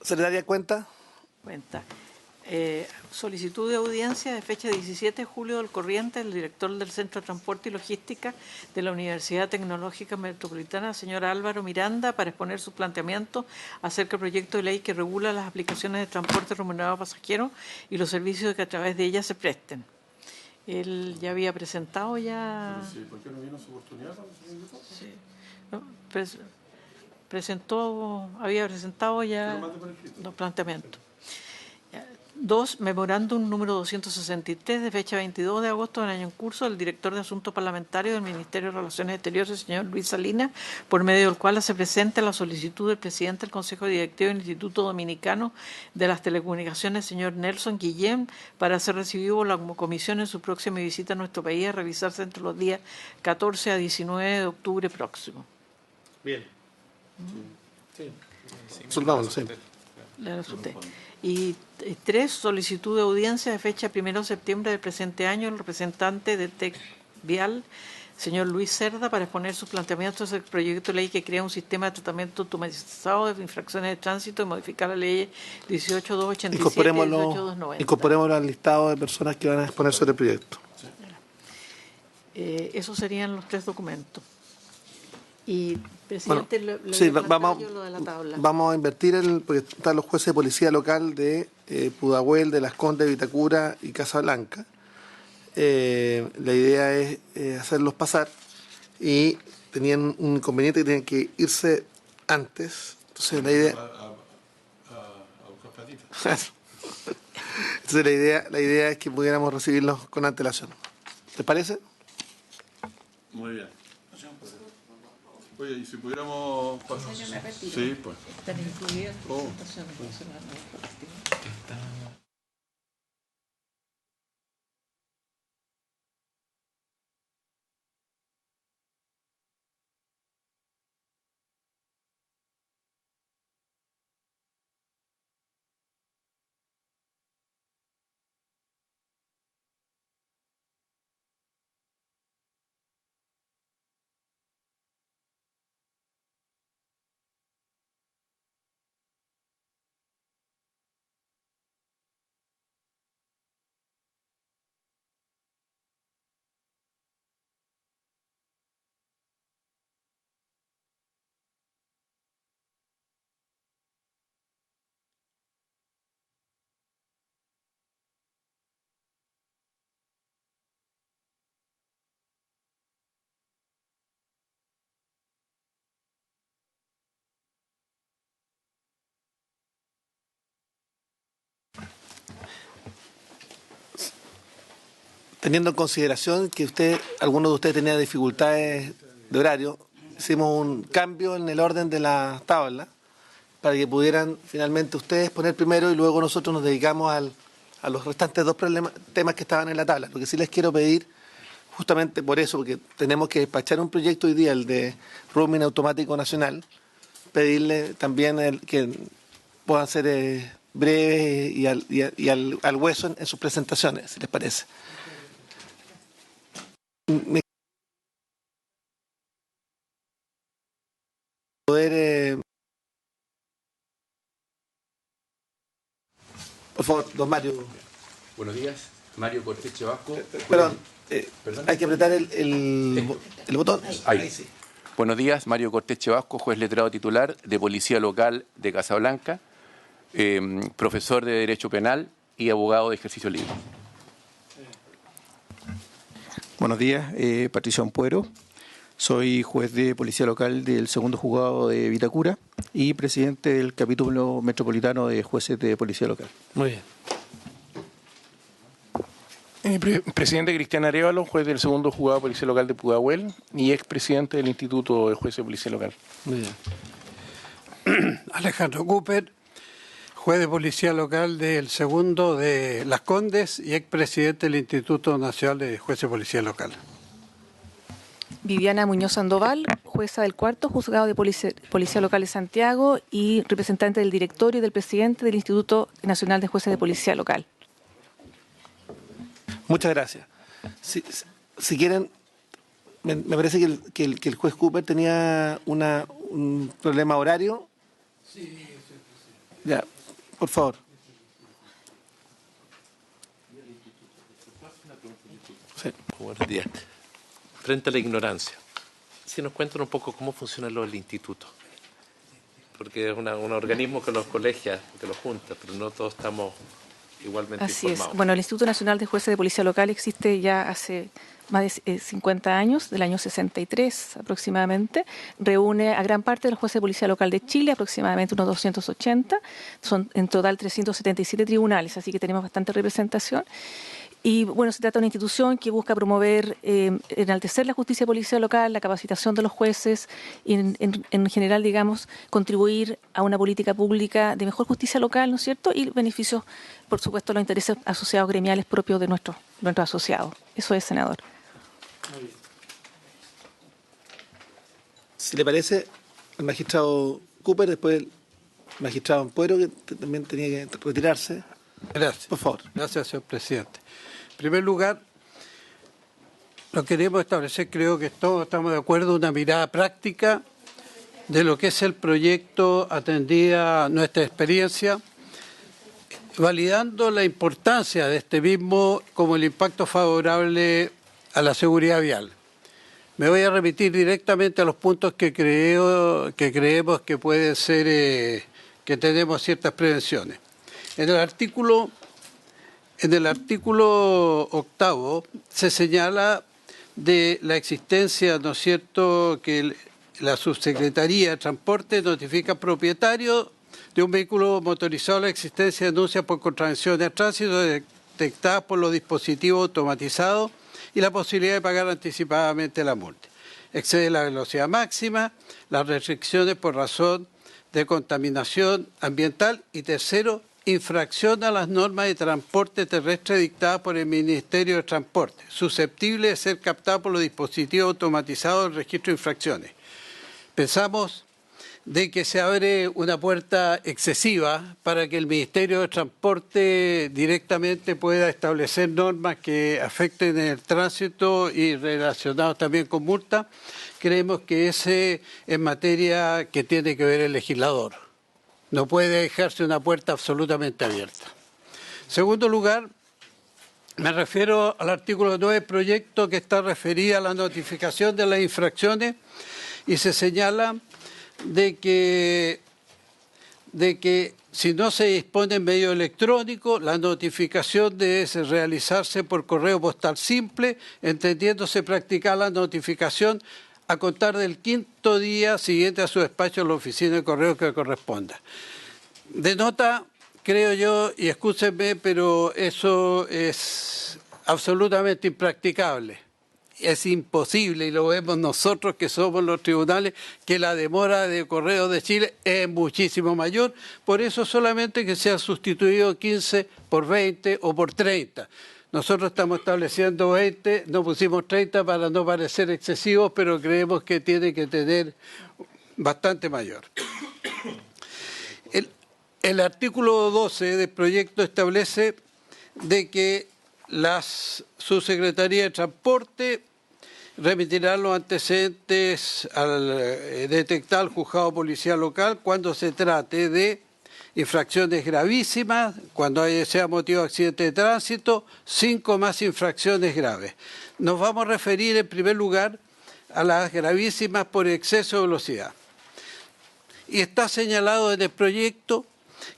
Secretaria, cuenta. Cuenta. Solicitud de audiencia de fecha 17 de julio del corriente del director del Centro de Transporte y Logística de la Universidad Tecnológica Metropolitana, señor Álvaro Miranda, para exponer su planteamiento acerca del proyecto de ley que regula las aplicaciones de transporte remunerado a pasajeros y los servicios que a través de ellas se presten. Él ya había presentado ya... Sí, ¿por qué no vino su oportunidad? Sí. No, había presentado ya los planteamientos. 2. Memorándum número 263 de fecha 22 de agosto del año en curso del director de Asuntos Parlamentarios del Ministerio de Relaciones Exteriores, señor Luis Salinas, por medio del cual se presenta la solicitud del presidente del Consejo Directivo del Instituto Dominicano de las Telecomunicaciones, señor Nelson Guillén, para ser recibido por la comisión en su próxima visita a nuestro país a realizarse entre los días 14 a 19 de octubre próximo. Bien. Sí. Solvámonos, sí. Y 3. Solicitud de audiencia de fecha 1 de septiembre del presente año el representante de TEC Vial, señor Luis Cerda, para exponer sus planteamientos del proyecto de ley que crea un sistema de tratamiento automatizado de infracciones de tránsito y modificar la ley 18.287 y 18.290. Incorporémoslo al listado de personas que van a exponer sobre el proyecto. Esos serían los 3 documentos. Y, presidente, lo de la tabla. Vamos a invertir, porque están los jueces de policía local de Pudahuel, de Las Condes, Vitacura y Casablanca. La idea es hacerlos pasar y tenían un inconveniente que tenían que irse antes. Entonces la idea... Entonces la idea es que pudiéramos recibirlos con antelación. ¿Te parece? Muy bien. Oye, y si pudiéramos pasar. Sí, pues. Están incluidas presentaciones. Teniendo en consideración que algunos de ustedes tenían dificultades de horario, hicimos un cambio en el orden de la tabla para que pudieran finalmente ustedes poner primero y luego nosotros nos dedicamos a los restantes 2 temas que estaban en la tabla. Lo que sí les quiero pedir, justamente por eso, porque tenemos que despachar un proyecto hoy día, el de roaming automático nacional, pedirle también que puedan ser breves y al hueso en sus presentaciones, si les parece. Por favor, don Mario. Buenos días, Mario Cortés Chavasco. Perdón, hay que apretar el botón. Ahí sí. Buenos días, Mario Cortés Chavasco, juez letrado titular de Policía Local de Casablanca, profesor de Derecho Penal y abogado de ejercicio libre. Buenos días, Patricio Ampuero. Soy juez de Policía Local del segundo juzgado de Vitacura y presidente del capítulo metropolitano de jueces de Policía Local. Muy bien. Presidente Cristian Arévalo, juez del segundo juzgado de Policía Local de Pudahuel y expresidente del Instituto de Jueces de Policía Local. Muy bien. Alejandro Cooper, juez de Policía Local del segundo de Las Condes y expresidente del Instituto Nacional de Jueces de Policía Local. Viviana Muñoz Sandoval, jueza del cuarto juzgado de Policía Local de Santiago y representante del directorio y del presidente del Instituto Nacional de Jueces de Policía Local. Muchas gracias. Si quieren, me parece que el juez Cooper tenía un problema horario. Sí. Ya. Por favor. Sí. Buenos días. Frente a la ignorancia, si nos cuentan un poco cómo funcionan los institutos, porque es un organismo que los colegia, que los junta, pero no todos estamos igualmente Así informados. es. Bueno, el Instituto Nacional de Jueces de Policía Local existe ya hace más de 50 años, del año 63 aproximadamente. Reúne a gran parte de los jueces de Policía Local de Chile, aproximadamente unos 280. Son en total 377 tribunales, así que tenemos bastante representación. Y bueno, se trata de una institución que busca promover, enaltecer la justicia policial local, la capacitación de los jueces y en general, digamos, contribuir a una política pública de mejor justicia local, ¿no es cierto? Y beneficios, por supuesto, los intereses asociados gremiales propios de nuestros asociados. Eso es, senador. Si le parece, el magistrado Cooper, después el magistrado Ampuero, que también tenía que retirarse. Gracias. Por favor. Gracias, señor presidente. En primer lugar, lo queremos establecer, creo que todos estamos de acuerdo, una mirada práctica de lo que es el proyecto, atendida nuestra experiencia, validando la importancia de este mismo como el impacto favorable a la seguridad vial. Me voy a remitir directamente a los puntos que creemos que pueden ser, que tenemos ciertas prevenciones. En el artículo 8º se señala de la existencia, ¿no es cierto?, que la Subsecretaría de Transporte notifica al propietario de un vehículo motorizado la existencia de denuncias por contravenciones de tránsito detectadas por los dispositivos automatizados y la posibilidad de pagar anticipadamente la multa. Excede la velocidad máxima, las restricciones por razón de contaminación ambiental y tercero, infracción a las normas de transporte terrestre dictadas por el Ministerio de Transporte, susceptible de ser captada por los dispositivos automatizados del registro de infracciones. Pensamos de que se abre una puerta excesiva para que el Ministerio de Transporte directamente pueda establecer normas que afecten el tránsito y relacionados también con multa. Creemos que ese es materia que tiene que ver el legislador. No puede dejarse una puerta absolutamente abierta. En segundo lugar, me refiero al artículo 9 del proyecto que está referido a la notificación de las infracciones y se señala de que si no se dispone en medio electrónico, la notificación debe realizarse por correo postal simple, entendiéndose practicar la notificación a contar del 5º día siguiente a su despacho en la oficina de correo que corresponda. Denota, creo yo, y escúchenme, pero eso es absolutamente impracticable. Es imposible, y lo vemos nosotros que somos los tribunales, que la demora de Correos de Chile es muchísimo mayor. Por eso solamente que sea sustituido 15 por 20 o por 30. Nosotros estamos estableciendo 20, no pusimos 30 para no parecer excesivos, pero creemos que tiene que tener bastante mayor. El artículo 12 del proyecto establece de que las subsecretarías de Transporte remitirán los antecedentes detectar al juzgado policial local cuando se trate de infracciones gravísimas, cuando sea motivo de accidente de tránsito, 5 más infracciones graves. Nos vamos a referir en primer lugar a las gravísimas por exceso de velocidad. Y está señalado en el proyecto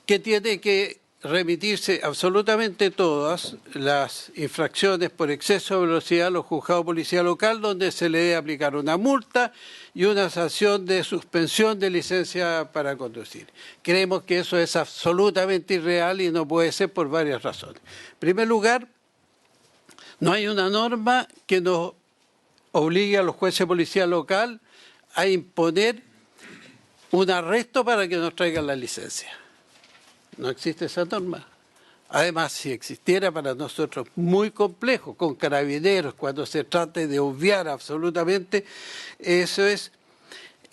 que tiene que remitirse absolutamente todas las infracciones por exceso de velocidad a los juzgados de policía local, donde se le debe aplicar una multa y una sanción de suspensión de licencia para conducir. Creemos que eso es absolutamente irreal y no puede ser por varias razones. En primer lugar, no hay una norma que nos obligue a los jueces de policía local a imponer un arresto para que nos traigan la licencia. No existe esa norma. Además, si existiera para nosotros muy complejo, con carabineros, cuando se trate de obviar absolutamente, eso es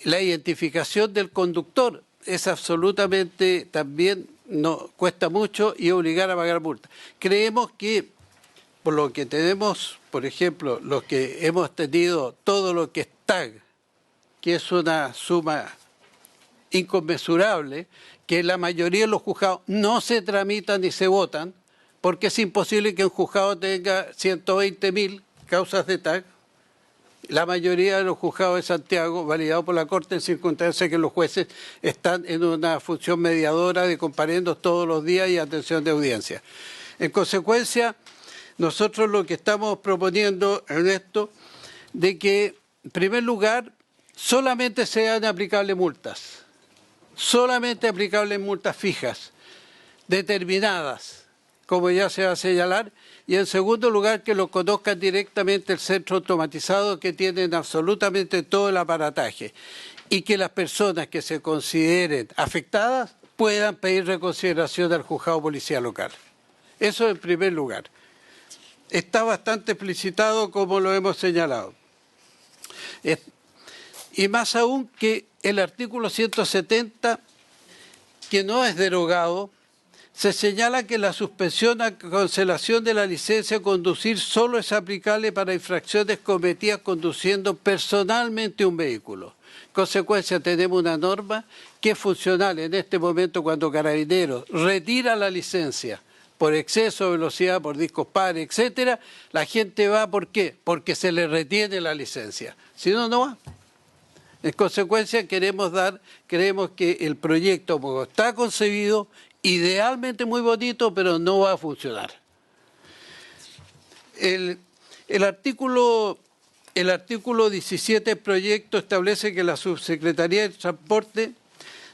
la identificación del conductor. Es absolutamente también, no cuesta mucho y obligar a pagar multa. Creemos que, por lo que tenemos, por ejemplo, los que hemos tenido todo lo que es TAG, que es una suma inconmensurable que la mayoría de los juzgados no se tramitan ni se votan, porque es imposible que un juzgado tenga 120.000 causas de TAC. La mayoría de los juzgados de Santiago, validados por la Corte en circunstancias que los jueces están en una función mediadora de comparendos todos los días y atención de audiencia. En consecuencia, nosotros lo que estamos proponiendo en esto, de que, en primer lugar, solamente sean aplicables multas. Solamente aplicables multas fijas, determinadas, como ya se va a señalar, y en segundo lugar que lo conozcan directamente el centro automatizado, que tienen absolutamente todo el aparataje, y que las personas que se consideren afectadas puedan pedir reconsideración al juzgado policial local. Eso en primer lugar. Está bastante explicitado como lo hemos señalado. Y más aún que el artículo 170, que no es derogado, se señala que la suspensión a cancelación de la licencia de conducir solo es aplicable para infracciones cometidas conduciendo personalmente un vehículo. En consecuencia, tenemos una norma que es funcional en este momento cuando Carabineros retira la licencia por exceso de velocidad, por discos pares, etcétera, la gente va, ¿por qué? Porque se le retiene la licencia. Si no, no va. En consecuencia, creemos que el proyecto, como está concebido, idealmente muy bonito, pero no va a funcionar. El artículo 17 del proyecto establece que la Subsecretaría de Transporte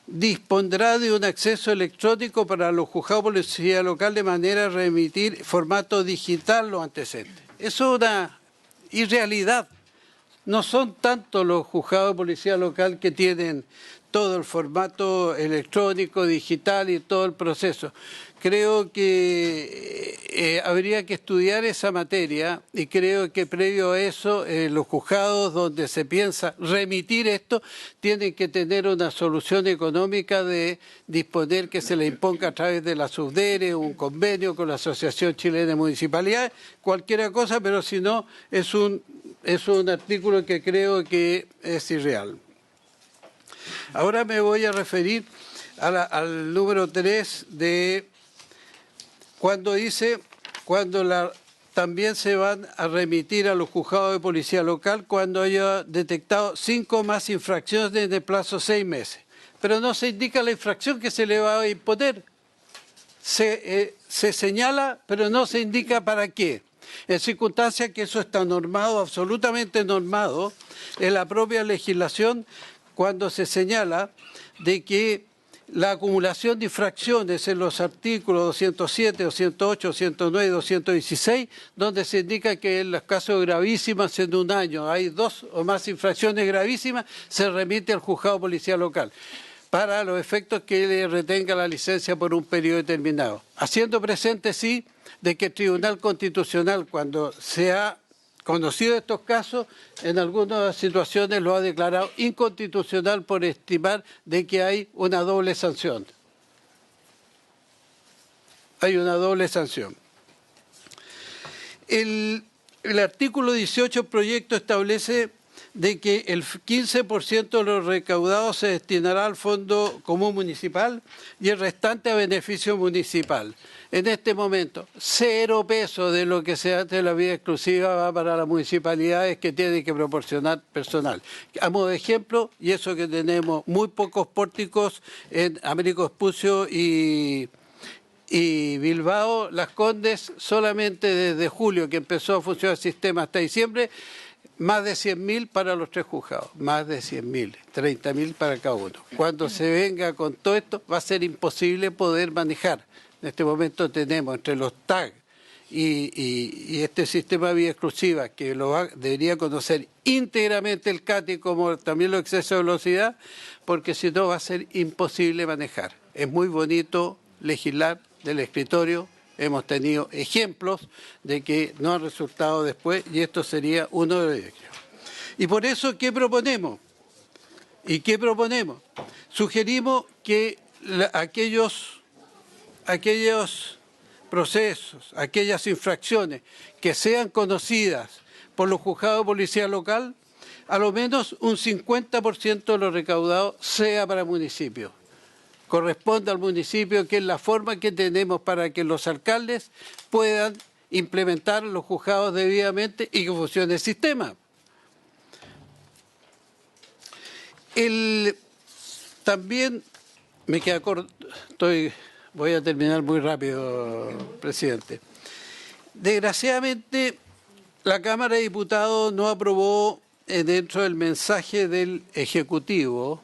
dispondrá de un acceso electrónico para los juzgados de policía local de manera a remitir formato digital los antecedentes. Eso es una irrealidad. No son tanto los juzgados de policía local que tienen todo el formato electrónico, digital y todo el proceso. Creo que habría que estudiar esa materia y creo que previo a eso los juzgados donde se piensa remitir esto tienen que tener una solución económica de disponer que se le imponga a través de la SUBDERE un convenio con la Asociación Chilena de Municipalidades, cualquier cosa, pero si no es un artículo que creo que es irreal. Ahora me voy a referir al número 3 de cuando dice, también se van a remitir a los juzgados de policía local cuando haya detectado 5 más infracciones en el plazo de 6 meses. Pero no se indica la infracción que se le va a imponer. Se señala, pero no se indica para qué. En circunstancias que eso está normado, absolutamente normado, en la propia legislación, cuando se señala de que la acumulación de infracciones en los artículos 207, 208, 209 y 216, donde se indica que en los casos gravísimos en un año hay 2 o más infracciones gravísimas, se remite al juzgado policial local para los efectos que le retenga la licencia por un periodo determinado. Haciendo presente, sí, de que el Tribunal Constitucional, cuando se ha conocido estos casos, en algunas situaciones lo ha declarado inconstitucional por estimar de que hay una doble sanción. Hay una doble sanción. El artículo 18 del proyecto establece de que el 15% de los recaudados se destinará al Fondo Común Municipal y el restante a beneficio municipal. En este momento, 0 pesos de lo que se hace de la vía exclusiva va para las municipalidades que tienen que proporcionar personal. A modo de ejemplo, y eso que tenemos muy pocos pórticos en Américo Vespucio y Bilbao, Las Condes, solamente desde julio que empezó a funcionar el sistema hasta diciembre, más de 100.000 para los 3 juzgados, más de 100.000, 30.000 para cada uno. Cuando se venga con todo esto, va a ser imposible poder manejar. En este momento tenemos entre los TAG y este sistema de vía exclusiva, que debería conocer íntegramente el CATI, como también los excesos de velocidad, porque si no va a ser imposible manejar. Es muy bonito legislar del escritorio. Hemos tenido ejemplos de que no han resultado después y esto sería uno de ellos. Y por eso, ¿qué proponemos? Sugerimos que aquellos procesos, aquellas infracciones que sean conocidas por los juzgados de policía local, a lo menos un 50% de lo recaudado sea para el municipio. Corresponde al municipio, que es la forma que tenemos para que los alcaldes puedan implementar los juzgados debidamente y que funcione el sistema. También me queda corto, voy a terminar muy rápido, presidente. Desgraciadamente, la Cámara de Diputados no aprobó dentro del mensaje del Ejecutivo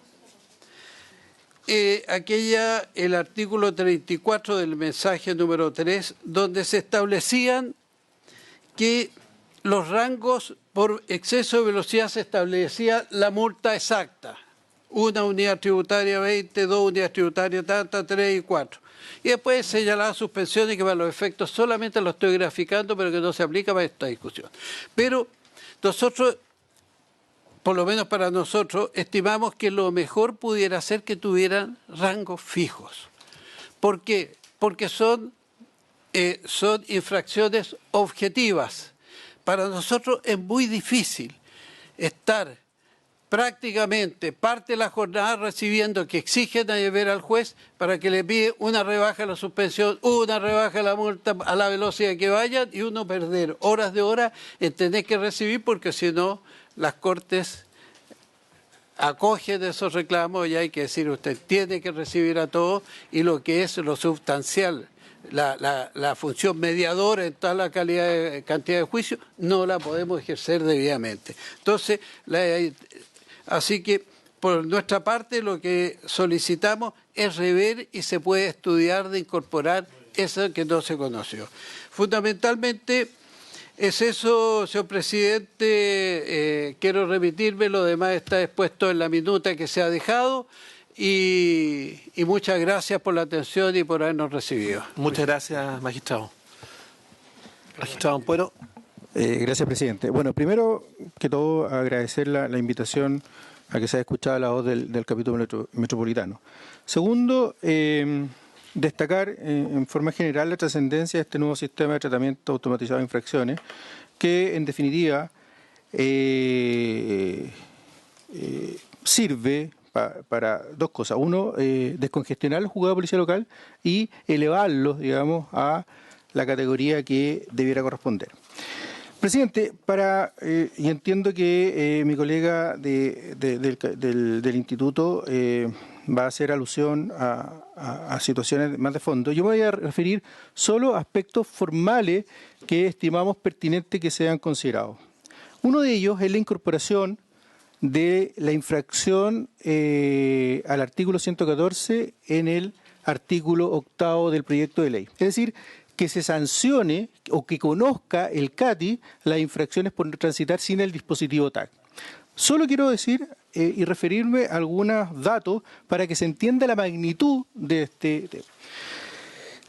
el artículo 34 del mensaje número 3, donde se establecían que los rangos por exceso de velocidad se establecía la multa exacta. 1 unidad tributaria 20, 2 unidades tributarias tanta, 3 y 4. Y después señalaba suspensiones que para los efectos solamente lo estoy graficando, pero que no se aplica para esta discusión. Pero nosotros, por lo menos para nosotros, estimamos que lo mejor pudiera ser que tuvieran rangos fijos. ¿Por qué? Porque son infracciones objetivas. Para nosotros es muy difícil estar prácticamente parte de la jornada recibiendo que exigen a ver al juez para que le pide una rebaja a la suspensión, una rebaja a la multa a la velocidad que vayan, y uno perder horas de horas en tener que recibir, porque si no las Cortes acogen esos reclamos y hay que decir usted tiene que recibir a todos, y lo que es lo sustancial, la función mediadora en toda la cantidad de juicios, no la podemos ejercer debidamente. Entonces, así que por nuestra parte lo que solicitamos es rever y se puede estudiar de incorporar eso que no se conoció. Fundamentalmente es eso, señor presidente. Quiero remitirme, lo demás está expuesto en la minuta que se ha dejado. Y muchas gracias por la atención y por habernos recibido. Muchas gracias, magistrado. Magistrado Ampuero. Gracias, presidente. Bueno, primero que todo, agradecer la invitación a que se haya escuchado la voz del capítulo metropolitano. Segundo, destacar en forma general la trascendencia de este nuevo sistema de tratamiento automatizado de infracciones, que en definitiva sirve para dos cosas. Uno, descongestionar los juzgados de policía local y elevarlos, digamos, a la categoría que debiera corresponder. Presidente, y entiendo que mi colega del instituto va a hacer alusión a situaciones más de fondo. Yo me voy a referir solo a aspectos formales que estimamos pertinentes que sean considerados. Uno de ellos es la incorporación de la infracción al artículo 114 en el artículo 8º del proyecto de ley. Es decir, que se sancione o que conozca el CATI las infracciones por transitar sin el dispositivo TAC. Solo quiero decir y referirme a algunos datos para que se entienda la magnitud de este tema.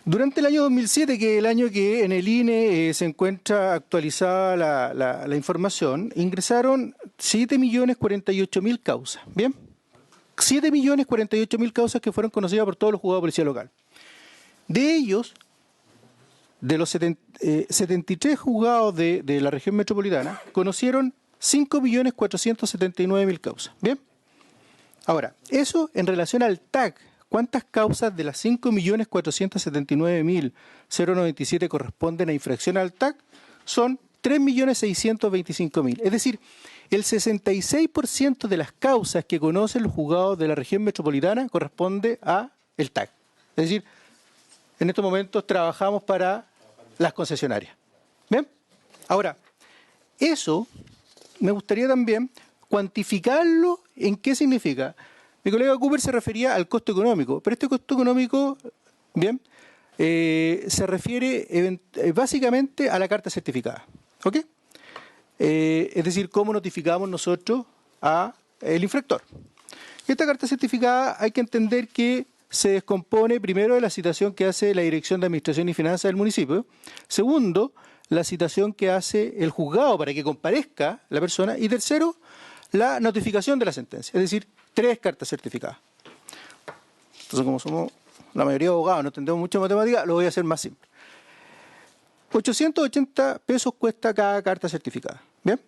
Durante el año 2007, que es el año que en el INE se encuentra actualizada la información, ingresaron 7.048.000 causas. ¿Bien? 7.048.000 causas que fueron conocidas por todos los juzgados de policía local. De ellos, de los 73 juzgados de la región metropolitana, conocieron 5.479.000 causas. ¿Bien? Ahora, eso en relación al TAC. ¿Cuántas causas de las 5.479.097 corresponden a infracción al TAC? Son 3.625.000. Es decir, el 66% de las causas que conocen los juzgados de la región metropolitana corresponde a el TAC. Es decir, en estos momentos trabajamos para las concesionarias. ¿Bien? Ahora, eso me gustaría también cuantificarlo. ¿En qué significa? Mi colega Cooper se refería al costo económico, pero este costo económico, bien, se refiere básicamente a la carta certificada. ¿Ok? Es decir, cómo notificamos nosotros al infractor. Esta carta certificada hay que entender que se descompone primero de la citación que hace la Dirección de Administración y Finanzas del municipio, segundo, la citación que hace el juzgado para que comparezca la persona, y tercero, la notificación de la sentencia, es decir, 3 cartas certificadas. Entonces, como somos la mayoría de abogados, no entendemos mucho de matemática, lo voy a hacer más simple. 880 pesos cuesta cada carta certificada. ¿Bien?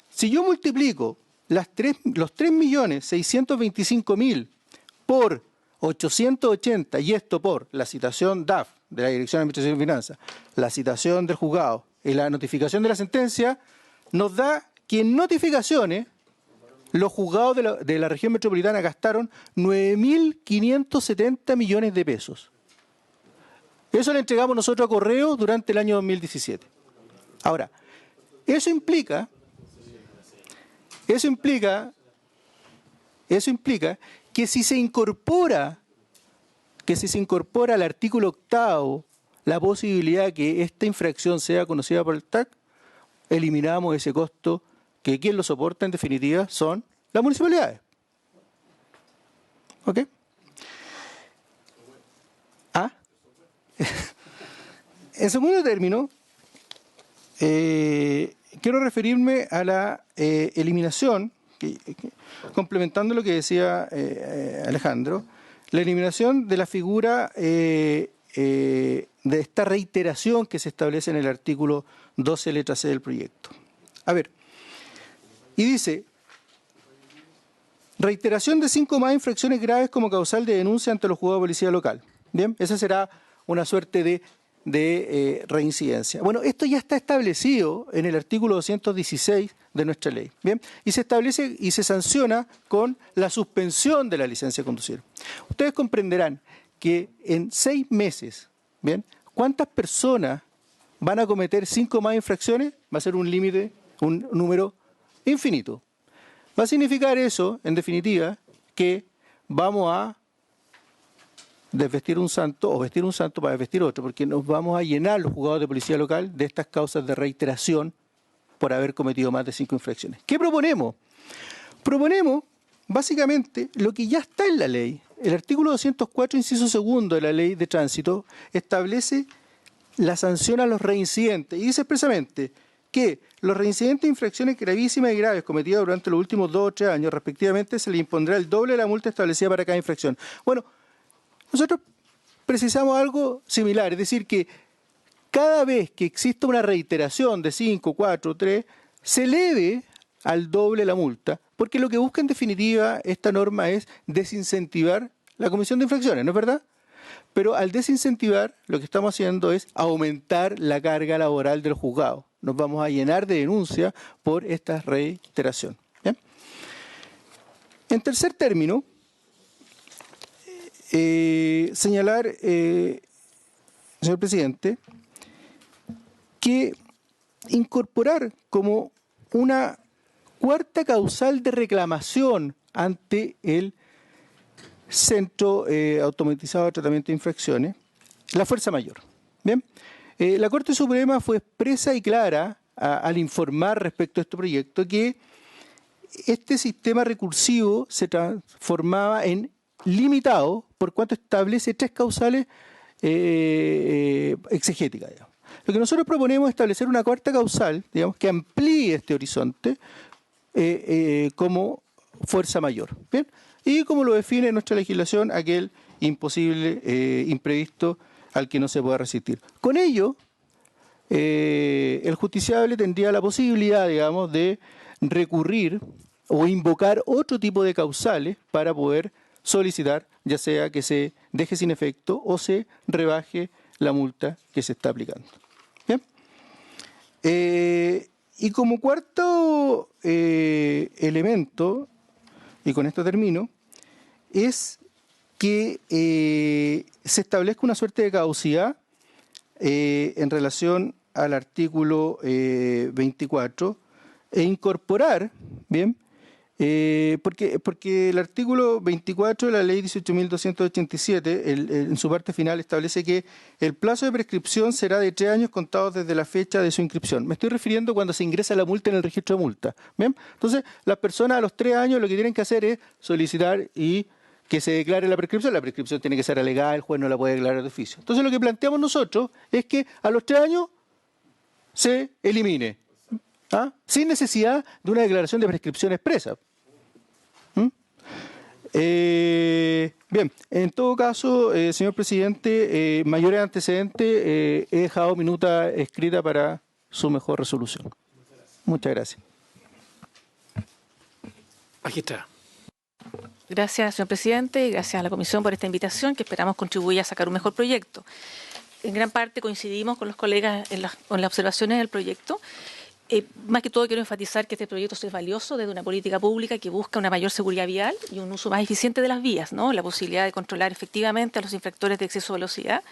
Si yo multiplico los 3.625.000 por 880, y esto por la citación DAF, de la Dirección de Administración y Finanzas, la citación del juzgado y la notificación de la sentencia, nos da que en notificaciones los juzgados de la región metropolitana gastaron 9.570 millones de pesos. Eso le entregamos nosotros a Correo durante el año 2017. Ahora, eso implica que si se incorpora al artículo 8 la posibilidad que esta infracción sea conocida por el TAC, eliminamos ese costo que quien lo soporta en definitiva son las municipalidades. ¿Ok? En segundo término, quiero referirme a la eliminación, complementando lo que decía Alejandro, la eliminación de la figura de esta reiteración que se establece en el artículo 12, letra C del proyecto. A ver, y dice, reiteración de 5 o más infracciones graves como causal de denuncia ante los juzgados de policía local. Bien, esa será una suerte de reincidencia. Bueno, esto ya está establecido en el artículo 216 de nuestra ley. Bien, y se establece y se sanciona con la suspensión de la licencia de conducir. Ustedes comprenderán que en 6 meses, bien, ¿cuántas personas van a cometer 5 o más infracciones? Va a ser un límite, un número infinito. Va a significar eso, en definitiva, que vamos a desvestir un santo o vestir un santo para vestir otro, porque nos vamos a llenar los juzgados de policía local de estas causas de reiteración por haber cometido más de 5 infracciones. ¿Qué proponemos? Proponemos básicamente lo que ya está en la ley. El artículo 204, inciso segundo de la ley de tránsito establece la sanción a los reincidentes y dice expresamente que los reincidentes de infracciones gravísimas y graves cometidas durante los últimos 2 o 3 años respectivamente se le impondrá el doble de la multa establecida para cada infracción. Bueno, nosotros precisamos algo similar, es decir, que cada vez que exista una reiteración de 5, 4, 3, se eleve al doble la multa, porque lo que busca en definitiva esta norma es desincentivar la comisión de infracciones, ¿no es verdad? Pero al desincentivar, lo que estamos haciendo es aumentar la carga laboral del juzgado. Nos vamos a llenar de denuncias por esta reiteración. ¿Bien? En tercer término, señalar, señor presidente, que incorporar como una cuarta causal de reclamación ante el Centro Automatizado de Tratamiento de Infracciones, la fuerza mayor. Bien, la Corte Suprema fue expresa y clara al informar respecto a este proyecto que este sistema recursivo se transformaba en limitado por cuanto establece 3 causales exegéticas. Digamos. Lo que nosotros proponemos es establecer una cuarta causal, digamos, que amplíe este horizonte como fuerza mayor. ¿Bien? Y como lo define nuestra legislación, aquel imposible, imprevisto al que no se pueda resistir. Con ello, el justiciable tendría la posibilidad, digamos, de recurrir o invocar otro tipo de causales para poder solicitar, ya sea que se deje sin efecto o se rebaje la multa que se está aplicando. ¿Bien? Y como cuarto elemento, y con esto termino, es que se establezca una suerte de caducidad en relación al artículo 24 e incorporar, ¿bien? Porque el artículo 24 de la ley 18.287 en su parte final establece que el plazo de prescripción será de 3 años contados desde la fecha de su inscripción. Me estoy refiriendo cuando se ingresa la multa en el registro de multa. ¿Bien? Entonces, las personas a los 3 años lo que tienen que hacer es solicitar y que se declare la prescripción. La prescripción tiene que ser alegada, el juez no la puede declarar de oficio. Entonces, lo que planteamos nosotros es que a los 3 años se elimine. Sin necesidad de una declaración de prescripción expresa. Bien, en todo caso, señor presidente, mayores antecedentes, he dejado minuta escrita para su mejor resolución. Muchas gracias. Magistrada. Gracias, señor presidente, y gracias a la comisión por esta invitación que esperamos contribuya a sacar un mejor proyecto. En gran parte coincidimos con los colegas con las observaciones del proyecto. Más que todo quiero enfatizar que este proyecto es valioso desde una política pública que busca una mayor seguridad vial y un uso más eficiente de las vías, ¿no? La posibilidad de controlar efectivamente a los infractores de exceso de velocidad.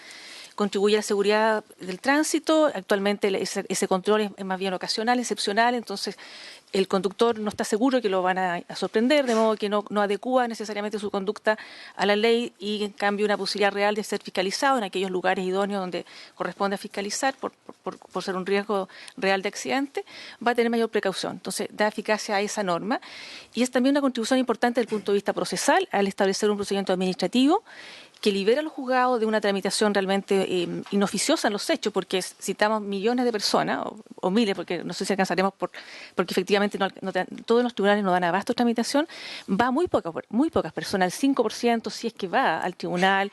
Contribuye a la seguridad del tránsito. Actualmente ese control es más bien ocasional, excepcional, entonces el conductor no está seguro que lo van a sorprender, de modo que no adecúa necesariamente su conducta a la ley y en cambio una posibilidad real de ser fiscalizado en aquellos lugares idóneos donde corresponde a fiscalizar por ser un riesgo real de accidente, va a tener mayor precaución. Entonces da eficacia a esa norma y es también una contribución importante desde el punto de vista procesal al establecer un procedimiento administrativo que libera a los juzgados de una tramitación realmente inoficiosa en los hechos, porque citamos millones de personas, o miles, porque no sé si alcanzaremos, porque efectivamente todos los tribunales no dan abasto a tramitación, va muy pocas personas, el 5% si es que va al tribunal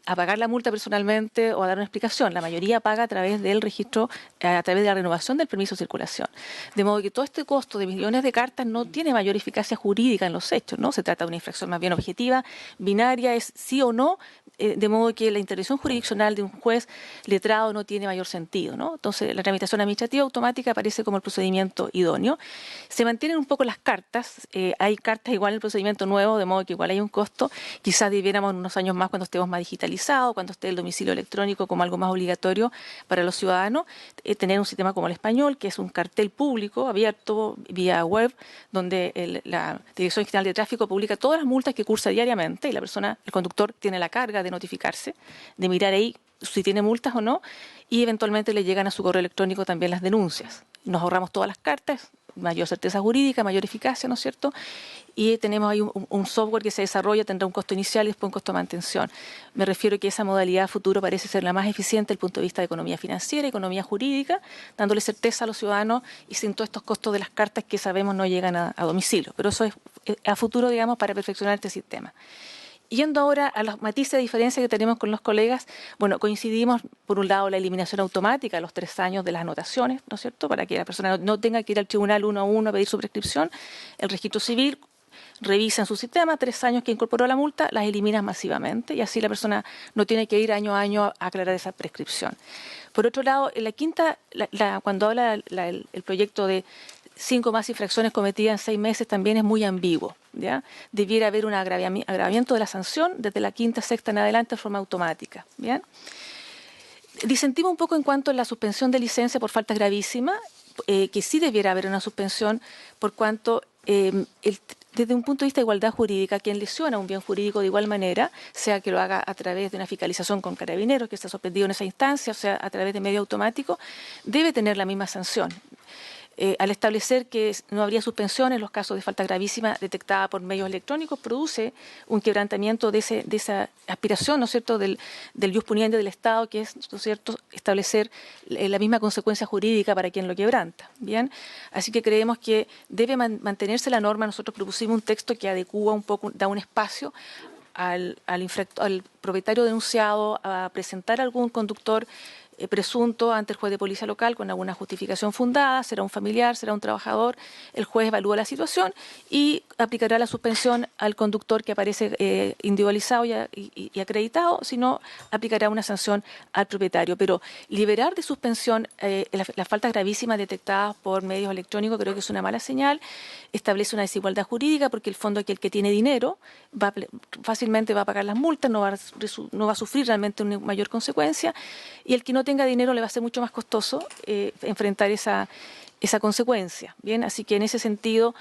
a pagar la multa personalmente o a dar una explicación. La mayoría paga a través del registro, a través de la renovación del permiso de circulación. De modo que todo este costo de millones de cartas no tiene mayor eficacia jurídica en los hechos, ¿no? Se trata de una infracción más bien objetiva, binaria, es sí o no, de modo que la intervención jurisdiccional de un juez letrado no tiene mayor sentido, ¿no? Entonces, la tramitación administrativa automática aparece como el procedimiento idóneo. Se mantienen un poco las cartas, hay cartas igual en el procedimiento nuevo, de modo que igual hay un costo. Quizás debiéramos en unos años más, cuando estemos más digitalizados, cuando esté el domicilio electrónico como algo más obligatorio para los ciudadanos, tener un sistema como el español, que es un cartel público, abierto, vía web, donde la Dirección General de Tráfico publica todas las multas que cursa diariamente y la persona, el conductor, tiene la carga de notificarse, de mirar ahí si tiene multas o no, y eventualmente le llegan a su correo electrónico también las denuncias. Nos ahorramos todas las cartas, mayor certeza jurídica, mayor eficacia, ¿no es cierto? Y tenemos ahí un software que se desarrolla, tendrá un costo inicial y después un costo de mantención. Me refiero a que esa modalidad futuro parece ser la más eficiente desde el punto de vista de economía financiera, economía jurídica, dándole certeza a los ciudadanos y sin todos estos costos de las cartas que sabemos no llegan a domicilio. Pero eso es a futuro, digamos, para perfeccionar este sistema. Yendo ahora a los matices de diferencia que tenemos con los colegas, bueno, coincidimos, por un lado, la eliminación automática a los 3 años de las anotaciones, ¿no es cierto?, para que la persona no tenga que ir al tribunal uno a uno a pedir su prescripción. El registro civil revisa en su sistema 3 años que incorporó la multa, las elimina masivamente y así la persona no tiene que ir año a año a aclarar esa prescripción. Por otro lado, en la quinta, cuando habla el proyecto de 5 más infracciones cometidas en 6 meses también es muy ambiguo, ¿ya? Debiera haber un agravamiento de la sanción desde la quinta, sexta en adelante de forma automática, ¿bien? Disentimos un poco en cuanto a la suspensión de licencia por faltas gravísimas, que sí debiera haber una suspensión por cuanto desde un punto de vista de igualdad jurídica, quien lesiona un bien jurídico de igual manera, sea que lo haga a través de una fiscalización con carabineros, que está suspendido en esa instancia, o sea, a través de medio automático, debe tener la misma sanción. Al establecer que no habría suspensión en los casos de falta gravísima detectada por medios electrónicos, produce un quebrantamiento de esa aspiración, ¿no es cierto?, del ius puniendi del Estado, que es, ¿no es cierto?, establecer la misma consecuencia jurídica para quien lo quebranta. Bien, así que creemos que debe mantenerse la norma. Nosotros propusimos un texto que adecúa un poco, da un espacio al propietario denunciado a presentar algún conductor presunto ante el juez de policía local con alguna justificación fundada, será un familiar, será un trabajador, el juez evalúa la situación y aplicará la suspensión al conductor que aparece individualizado y acreditado, sino aplicará una sanción al propietario. Pero liberar de suspensión las faltas gravísimas detectadas por medios electrónicos creo que es una mala señal, establece una desigualdad jurídica porque el fondo es que el que tiene dinero fácilmente va a pagar las multas, no va a sufrir realmente una mayor consecuencia, y el que no tenga dinero le va a ser mucho más costoso enfrentar esa consecuencia. Bien, así que en ese sentido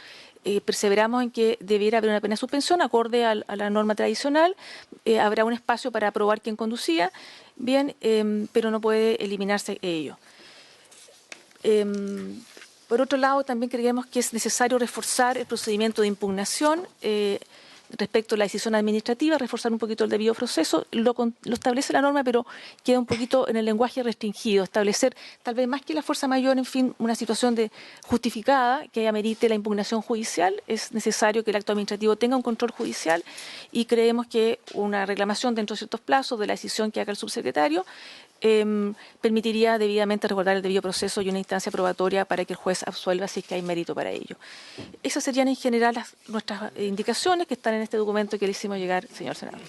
perseveramos en que debiera haber una pena de suspensión acorde a la norma tradicional. Habrá un espacio para aprobar quién conducía, bien, pero no puede eliminarse ello. Por otro lado, también creemos que es necesario reforzar el procedimiento de impugnación respecto a la decisión administrativa, reforzar un poquito el debido proceso. Lo establece la norma, pero queda un poquito en el lenguaje restringido. Establecer, tal vez más que la fuerza mayor, en fin, una situación justificada que amerite la impugnación judicial. Es necesario que el acto administrativo tenga un control judicial y creemos que una reclamación dentro de ciertos plazos de la decisión que haga el subsecretario permitiría debidamente resguardar el debido proceso y una instancia probatoria para que el juez absuelva si es que hay mérito para ello. Esas serían en general nuestras indicaciones que están en este documento que le hicimos llegar, señor senador.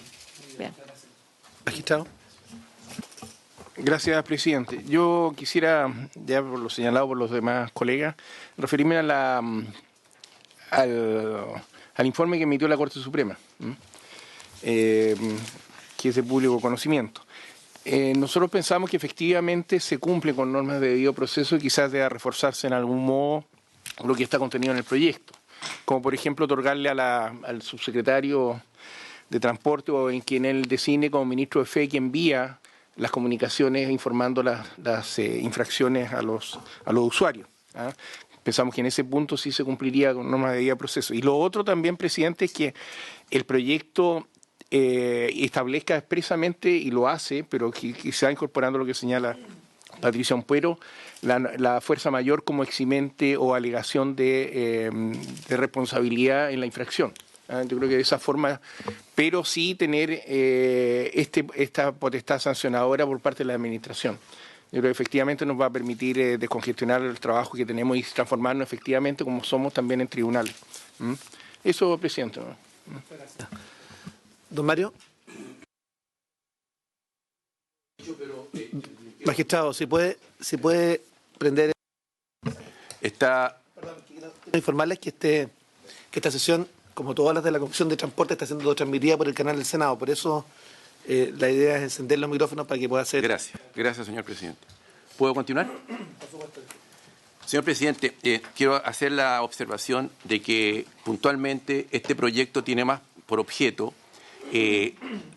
Bien. Magistrado. Gracias, presidente. Yo quisiera, ya por lo señalado por los demás colegas, referirme a al informe que emitió la Corte Suprema, que es de público conocimiento. Nosotros pensamos que efectivamente se cumple con normas de debido proceso y quizás deba reforzarse en algún modo lo que está contenido en el proyecto, como por ejemplo otorgarle al subsecretario de Transporte o en quien él designe como ministro de Fe que envía las comunicaciones informando las infracciones a los usuarios. Pensamos que en ese punto sí se cumpliría con normas de debido proceso. Y lo otro también, presidente, es que el proyecto establezca expresamente, y lo hace, pero quizá incorporando lo que señala Patricia Ampuero, la fuerza mayor como eximente o alegación de responsabilidad en la infracción. Yo creo que de esa forma, pero sí tener esta potestad sancionadora por parte de la Administración. Yo creo que efectivamente nos va a permitir descongestionar el trabajo que tenemos y transformarnos efectivamente como somos también en tribunales. Eso, presidente. Don Mario. Magistrado, si puede prender. Está. Perdón, quiero informarles que esta sesión, como todas las de la Comisión de Transporte, está siendo transmitida por el canal del Senado. Por eso la idea es encender los micrófonos para que pueda hacer. Gracias, señor presidente. ¿Puedo continuar? Señor presidente, quiero hacer la observación de que puntualmente este proyecto tiene más por objeto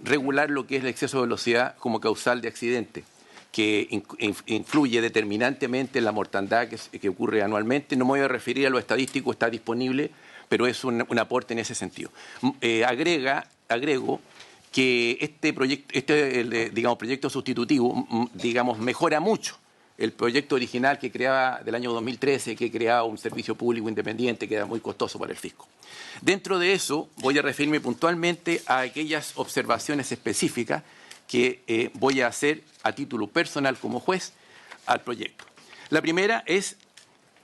regular lo que es el exceso de velocidad como causal de accidente, que influye determinantemente en la mortandad que ocurre anualmente. No me voy a referir a lo estadístico, está disponible, pero es un aporte en ese sentido. Agrego que este proyecto sustitutivo, mejora mucho el proyecto original que creaba del año 2013, que creaba un servicio público independiente que era muy costoso para el fisco. Dentro de eso voy a referirme puntualmente a aquellas observaciones específicas que voy a hacer a título personal como juez al proyecto. La primera es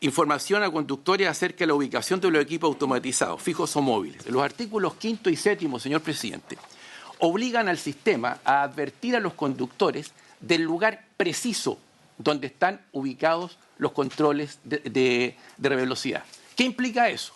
información a conductores acerca de la ubicación de los equipos automatizados, fijos o móviles. Los artículos 5º y 7º, señor presidente, obligan al sistema a advertir a los conductores del lugar preciso donde están ubicados los controles de velocidad. ¿Qué implica eso?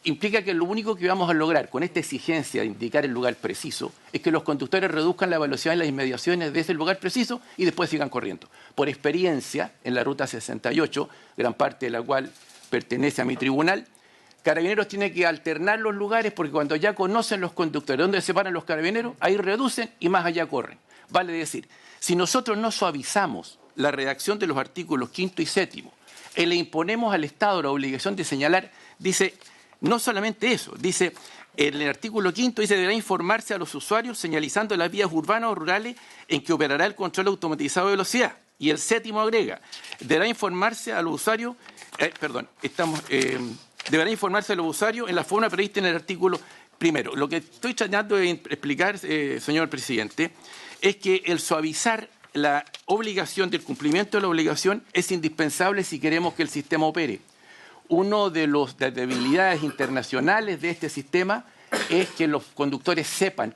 Implica que lo único que vamos a lograr con esta exigencia de indicar el lugar preciso es que los conductores reduzcan la velocidad en las inmediaciones de ese lugar preciso y después sigan corriendo. Por experiencia, en la Ruta 68, gran parte de la cual pertenece a mi tribunal, Carabineros tiene que alternar los lugares porque cuando ya conocen los conductores dónde se paran los carabineros, ahí reducen y más allá corren. Vale decir, si nosotros no suavizamos la redacción de los artículos 5º y 7º y le imponemos al Estado la obligación de señalar, dice, no solamente eso, dice, en el artículo 5º dice, deberá informarse a los usuarios señalizando las vías urbanas o rurales en que operará el control automatizado de velocidad. Y el 7º agrega, deberá informarse a los usuarios, deberá informarse a los usuarios en la forma prevista en el artículo primero. Lo que estoy tratando de explicar, señor presidente, es que el suavizar la obligación del cumplimiento de la obligación es indispensable si queremos que el sistema opere. Una de las debilidades internacionales de este sistema es que los conductores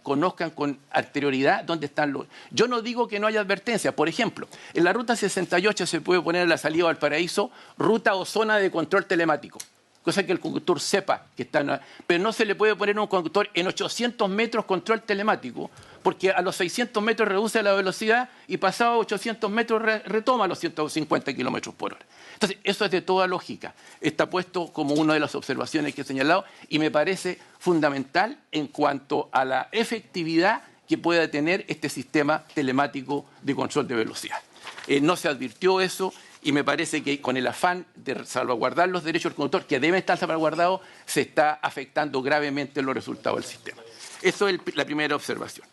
conozcan con anterioridad dónde están los... Yo no digo que no haya advertencia. Por ejemplo, en la Ruta 68 se puede poner a la salida de Valparaíso ruta o zona de control telemático, cosa que el conductor sepa que está... Pero no se le puede poner a un conductor en 800 metros control telemático, porque a los 600 metros reduce la velocidad y pasado 800 metros retoma los 150 kilómetros por hora. Entonces, eso es de toda lógica. Está puesto como una de las observaciones que he señalado y me parece fundamental en cuanto a la efectividad que pueda tener este sistema telemático de control de velocidad. No se advirtió eso y me parece que con el afán de salvaguardar los derechos del conductor, que deben estar salvaguardados, se está afectando gravemente los resultados del sistema. Eso es la primera observación.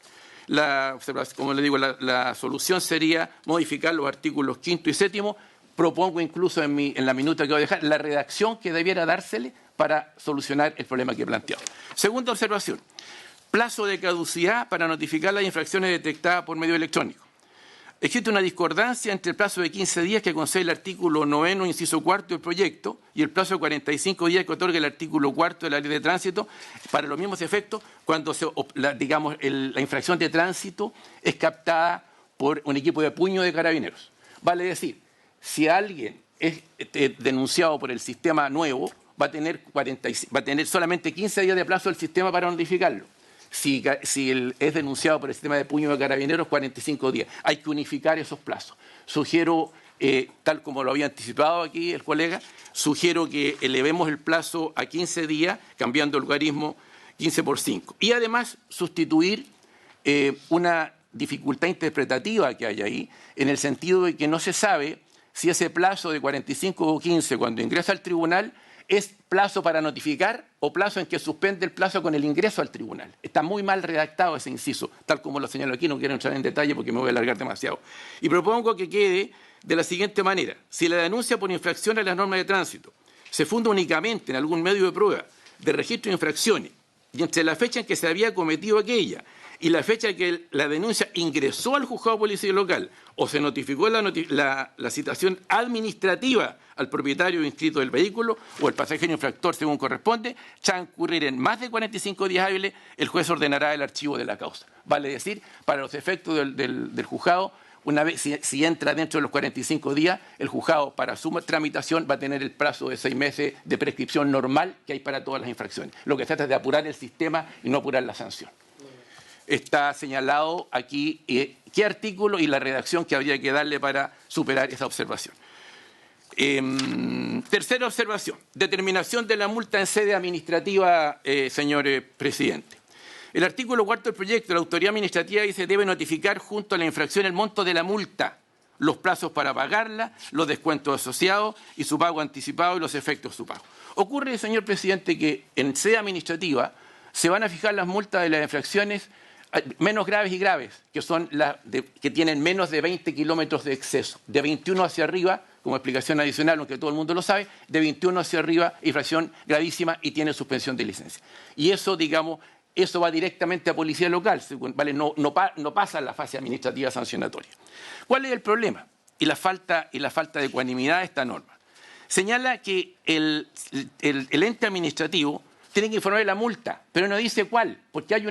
Como le digo, la solución sería modificar los artículos 5º y 7º. Propongo incluso en la minuta que voy a dejar la redacción que debiera dársele para solucionar el problema que he planteado. Segunda observación, plazo de caducidad para notificar las infracciones detectadas por medio electrónico. Existe una discordancia entre el plazo de 15 días que concede el artículo 9, inciso 4 del proyecto, y el plazo de 45 días que otorga el artículo 4 de la Ley de Tránsito para los mismos efectos cuando la infracción de tránsito es captada por un equipo de puño de carabineros. Vale decir, si alguien es denunciado por el sistema nuevo, va a tener solamente 15 días de plazo del sistema para notificarlo. Si es denunciado por el sistema de puño de carabineros, 45 días. Hay que unificar esos plazos. Sugiero, tal como lo había anticipado aquí el colega, sugiero que elevemos el plazo a 15 días, cambiando el logaritmo 15 por 5. Y además sustituir una dificultad interpretativa que hay ahí, en el sentido de que no se sabe si ese plazo de 45 o 15 cuando ingresa al tribunal es plazo para notificar o plazo en que suspende el plazo con el ingreso al tribunal. Está muy mal redactado ese inciso, tal como lo señalo aquí, no quiero entrar en detalle porque me voy a alargar demasiado. Y propongo que quede de la siguiente manera. Si la denuncia por infracción a las normas de tránsito se funda únicamente en algún medio de prueba de registro de infracciones y entre la fecha en que se había cometido aquella y la fecha en que la denuncia ingresó al juzgado de policía local o se notificó la citación administrativa al propietario inscrito del vehículo o el pasajero infractor según corresponde, transcurrir en más de 45 días hábiles, el juez ordenará el archivo de la causa. Vale decir, para los efectos del juzgado, una vez si entra dentro de los 45 días, el juzgado para su tramitación va a tener el plazo de 6 meses de prescripción normal que hay para todas las infracciones. Lo que se trata es de apurar el sistema y no apurar la sanción. Está señalado aquí qué artículo y la redacción que habría que darle para superar esa observación. Tercera observación, determinación de la multa en sede administrativa, señor presidente. El artículo 4 del proyecto, la autoridad administrativa dice debe notificar junto a la infracción el monto de la multa, los plazos para pagarla, los descuentos asociados y su pago anticipado y los efectos de su pago. Ocurre, señor presidente, que en sede administrativa se van a fijar las multas de las infracciones menos graves y graves, que son que tienen menos de 20 kilómetros de exceso. De 21 hacia arriba, como explicación adicional, aunque todo el mundo lo sabe, de 21 hacia arriba, infracción gravísima y tiene suspensión de licencia. Y eso, digamos, eso va directamente a policía local, ¿vale? No pasa a la fase administrativa sancionatoria. ¿Cuál es el problema? Y la falta de ecuanimidad de esta norma. Señala que el ente administrativo tiene que informar de la multa, pero no dice cuál, porque hay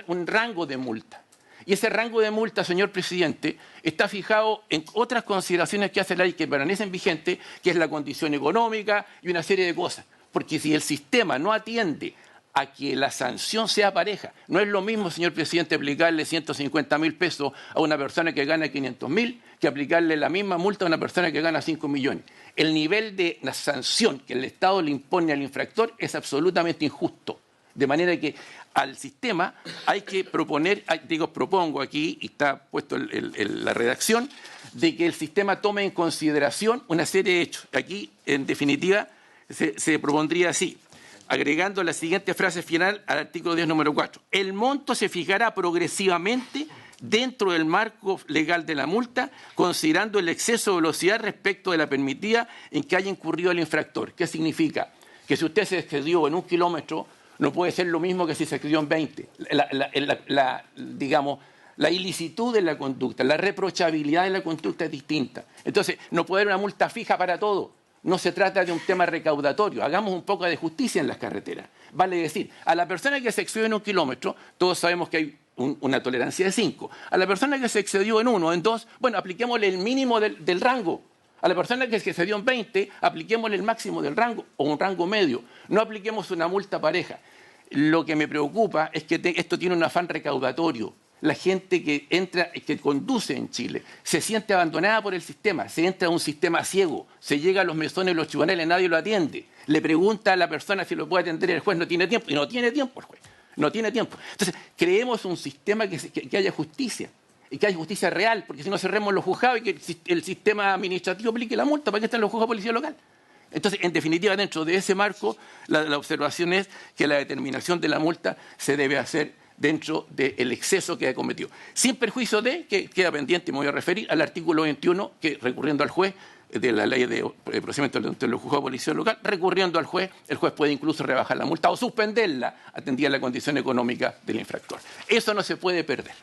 un rango de multa. Y ese rango de multa, señor presidente, está fijado en otras consideraciones que hace la ley que permanecen vigentes, que es la condición económica y una serie de cosas. Porque si el sistema no atiende a que la sanción sea pareja, no es lo mismo, señor presidente, aplicarle 150.000 pesos a una persona que gana 500.000 que aplicarle la misma multa a una persona que gana 5 millones. El nivel de la sanción que el Estado le impone al infractor es absolutamente injusto. De manera que al sistema hay que proponer, propongo aquí, y está puesto la redacción, de que el sistema tome en consideración una serie de hechos. Aquí, en definitiva, se propondría así, agregando la siguiente frase final al artículo 10, número 4. El monto se fijará progresivamente dentro del marco legal de la multa, considerando el exceso de velocidad respecto de la permitida en que haya incurrido el infractor. ¿Qué significa? Que si usted se excedió en 1 kilómetro, no puede ser lo mismo que si se excedió en 20. La ilicitud de la conducta, la reprochabilidad de la conducta es distinta. Entonces, no puede haber una multa fija para todo. No se trata de un tema recaudatorio. Hagamos un poco de justicia en las carreteras. Vale decir, a la persona que se excedió en 1 kilómetro, todos sabemos que hay una tolerancia de 5. A la persona que se excedió en 1, en 2, bueno, apliquémosle el mínimo del rango. A la persona que se excedió en 20, apliquémosle el máximo del rango o un rango medio. No apliquemos una multa pareja. Lo que me preocupa es que esto tiene un afán recaudatorio. La gente que conduce en Chile se siente abandonada por el sistema, se entra a un sistema ciego, se llega a los mesones de los tribunales, nadie lo atiende. Le pregunta a la persona si lo puede atender, el juez no tiene tiempo, y no tiene tiempo el juez, no tiene tiempo. Entonces, creemos un sistema que haya justicia, y que haya justicia real, porque si no cerremos los juzgados y que el sistema administrativo aplique la multa, ¿para qué están los juzgados de policía local? Entonces, en definitiva, dentro de ese marco, la observación es que la determinación de la multa se debe hacer dentro del exceso que ha cometido. Sin perjuicio de que queda pendiente, me voy a referir al artículo 21, que recurriendo al juez de la ley de procedimiento de los juzgados de policía local, recurriendo al juez, el juez puede incluso rebajar la multa o suspenderla, atendida la condición económica del infractor. Eso no se puede perder.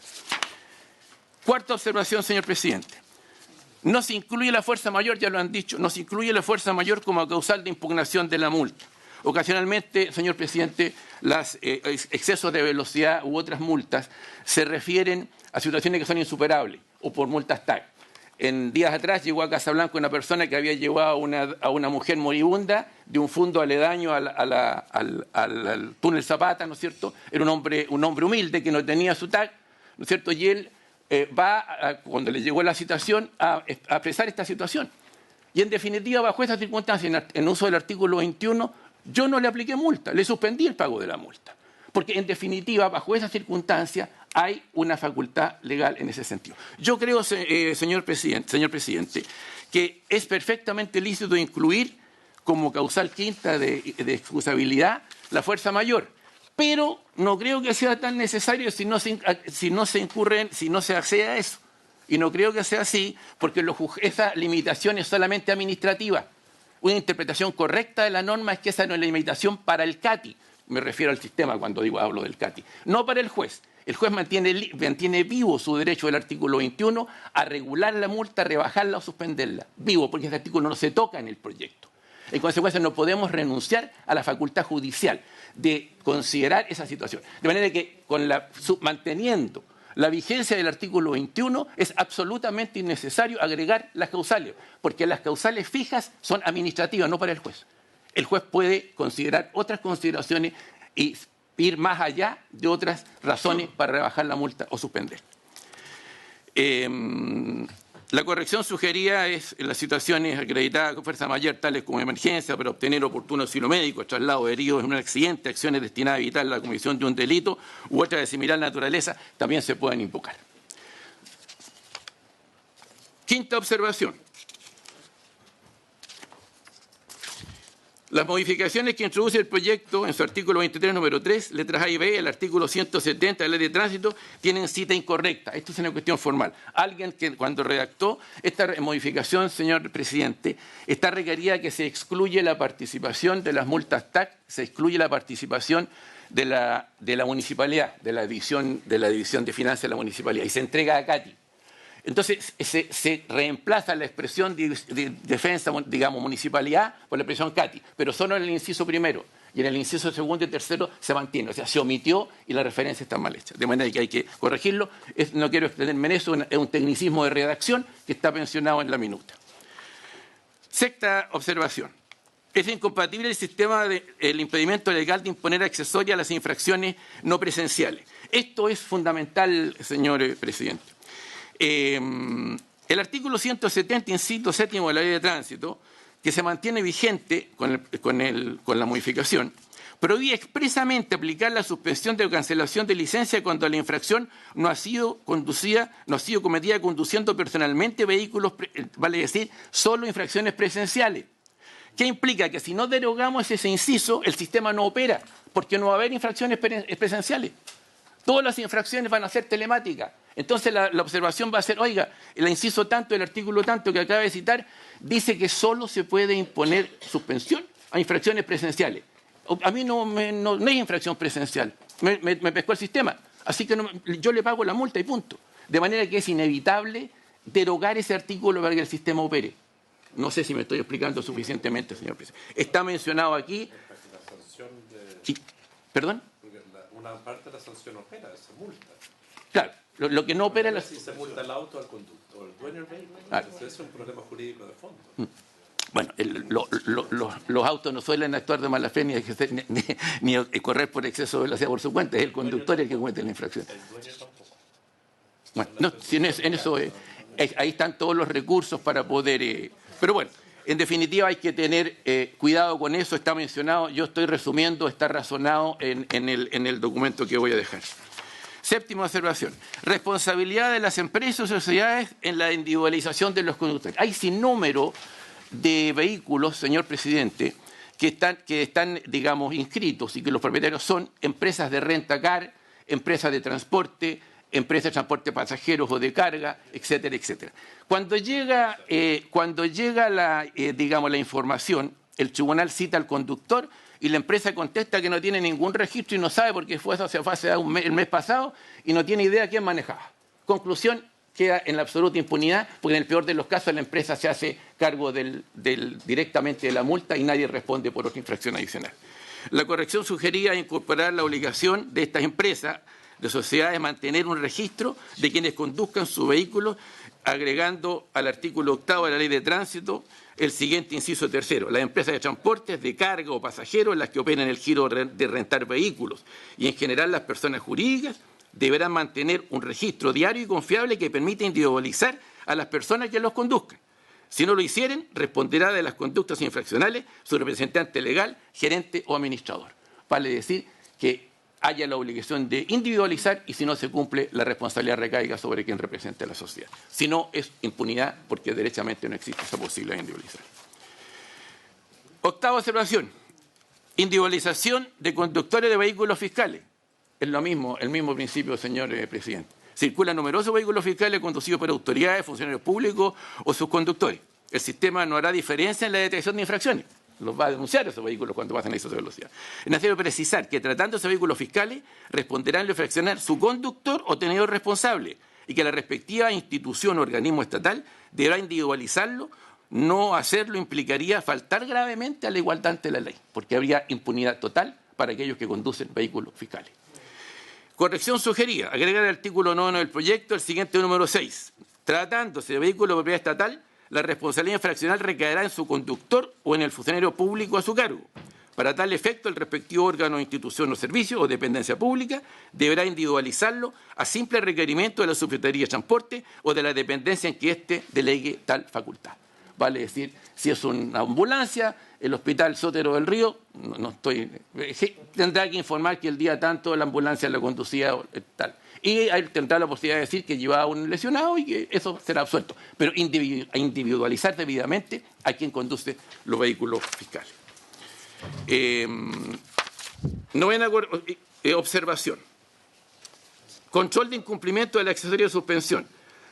Cuarta observación, señor presidente. No se incluye la fuerza mayor, ya lo han dicho, no se incluye la fuerza mayor como causal de impugnación de la multa. Ocasionalmente, señor presidente, los excesos de velocidad u otras multas se refieren a situaciones que son insuperables o por multas TAC. En días atrás llegó a Casablanca una persona que había llevado a una mujer moribunda de un fundo aledaño al túnel Zapata, ¿no es cierto? Era un hombre humilde que no tenía su TAC, ¿no es cierto? Y él cuando le llegó la citación, a apresar esta situación. Y en definitiva, bajo esas circunstancias, en uso del artículo 21, yo no le apliqué multa, le suspendí el pago de la multa. Porque en definitiva, bajo esas circunstancias, hay una facultad legal en ese sentido. Yo creo, señor presidente, que es perfectamente lícito incluir como causal quinta de excusabilidad la fuerza mayor. Pero no creo que sea tan necesario si no se accede a eso. Y no creo que sea así porque esa limitación es solamente administrativa. Una interpretación correcta de la norma es que esa no es la limitación para el CATI. Me refiero al sistema cuando hablo del CATI. No para el juez. El juez mantiene vivo su derecho del artículo 21 a regular la multa, rebajarla o suspenderla. Vivo, porque ese artículo no se toca en el proyecto. En consecuencia, no podemos renunciar a la facultad judicial de considerar esa situación. De manera que, manteniendo la vigencia del artículo 21, es absolutamente innecesario agregar las causales, porque las causales fijas son administrativas, no para el juez. El juez puede considerar otras consideraciones y ir más allá de otras razones para rebajar la multa o suspender. La corrección sugerida es en las situaciones acreditadas con fuerza mayor, tales como emergencia para obtener oportuno auxilio médico, traslado de heridos en un accidente, acciones destinadas a evitar la comisión de un delito u otras de similar naturaleza, también se pueden invocar. Quinta observación. Las modificaciones que introduce el proyecto en su artículo 23, número 3, letras A y B, el artículo 170 de la Ley de Tránsito, tienen cita incorrecta. Esto es una cuestión formal. Alguien que cuando redactó esta modificación, señor presidente, está requerida que se excluye la participación de las multas TAC, se excluye la participación de la municipalidad, de la división de finanzas de la municipalidad, y se entrega a CATI. Entonces, se reemplaza la expresión de defensa, digamos, municipalidad por la expresión CATI, pero solo en el inciso primero. Y en el inciso segundo y tercero se mantiene. O sea, se omitió y la referencia está mal hecha. De manera que hay que corregirlo. No quiero extenderme en eso, es un tecnicismo de redacción que está mencionado en la minuta. Sexta observación. Es incompatible el sistema del impedimento legal de imponer accesoria a las infracciones no presenciales. Esto es fundamental, señor presidente. El artículo 170, inciso séptimo de la Ley de Tránsito, que se mantiene vigente con la modificación, prohíbe expresamente aplicar la suspensión de cancelación de licencia cuando la infracción no ha sido cometida conduciendo personalmente vehículos, vale decir, solo infracciones presenciales. ¿Qué implica? Que si no derogamos ese inciso, el sistema no opera, porque no va a haber infracciones presenciales. Todas las infracciones van a ser telemáticas. Entonces la observación va a ser, oiga, el inciso tanto, el artículo tanto que acaba de citar, dice que solo se puede imponer suspensión a infracciones presenciales. A mí no hay infracción presencial, me pescó el sistema, así que yo le pago la multa y punto. De manera que es inevitable derogar ese artículo para que el sistema opere. No sé si me estoy explicando suficientemente, señor presidente. Está mencionado aquí... ¿Perdón? Una parte de la sanción opera, esa multa. Claro, lo que no opera es la... Si se multa el auto al conductor o el dueño del vehículo, entonces es un problema jurídico de fondo. Bueno, los autos no suelen actuar de mala fe ni correr por exceso de velocidad por su cuenta, es el conductor el que comete la infracción. El dueño tampoco. Bueno, no, si en eso ahí están todos los recursos para poder... pero bueno, en definitiva hay que tener cuidado con eso, está mencionado, yo estoy resumiendo, está razonado en el documento que voy a dejar. Séptima observación, responsabilidad de las empresas o sociedades en la individualización de los conductores. Hay sinnúmero de vehículos, señor presidente, que están, digamos, inscritos y que los propietarios son empresas de renta-car, empresas de transporte de pasajeros o de carga, etcétera, etcétera. Cuando llega la información, el tribunal cita al conductor y la empresa contesta que no tiene ningún registro y no sabe porque fue hace el mes pasado y no tiene idea quién manejaba. Conclusión, queda en la absoluta impunidad, porque en el peor de los casos la empresa se hace cargo directamente de la multa y nadie responde por otra infracción adicional. La corrección sugería incorporar la obligación de estas empresas, de sociedades, mantener un registro de quienes conduzcan su vehículo, agregando al artículo 8 de la Ley de Tránsito el siguiente inciso tercero: las empresas de transportes de carga o pasajeros, las que operen el giro de rentar vehículos y en general las personas jurídicas, deberán mantener un registro diario y confiable que permita individualizar a las personas que los conduzcan. Si no lo hicieren, responderá de las conductas infraccionales su representante legal, gerente o administrador. Vale decir que haya la obligación de individualizar y si no se cumple, la responsabilidad recaiga sobre quien represente a la sociedad. Si no, es impunidad porque derechamente no existe esa posibilidad de individualizar. Octava observación: individualización de conductores de vehículos fiscales. Es lo mismo, el mismo principio, señor presidente. Circulan numerosos vehículos fiscales conducidos por autoridades, funcionarios públicos o sus conductores. El sistema no hará diferencia en la detección de infracciones. Los va a denunciar esos vehículos cuando pasen a exceso de velocidad. Es necesario precisar que tratándose de vehículos fiscales, responderán a infraccionar su conductor o tenedor responsable y que la respectiva institución o organismo estatal deberá individualizarlo. No hacerlo implicaría faltar gravemente a la igualdad ante la ley, porque habría impunidad total para aquellos que conducen vehículos fiscales. Corrección sugerida: agregar al artículo 9 del proyecto el siguiente número 6. Tratándose de vehículo de propiedad estatal, la responsabilidad infraccional recaerá en su conductor o en el funcionario público a su cargo. Para tal efecto, el respectivo órgano, institución o servicio o dependencia pública deberá individualizarlo a simple requerimiento de la Secretaría de Transporte o de la dependencia en que éste delegue tal facultad. Vale decir, si es una ambulancia, el Hospital Sotero del Río, tendrá que informar que el día tanto la ambulancia la conducía tal. Y ahí tendrá la posibilidad de decir que llevaba un lesionado y que eso será absuelto. Pero individualizar debidamente a quien conduce los vehículos fiscales. Novena observación: control de incumplimiento del accesorio de suspensión.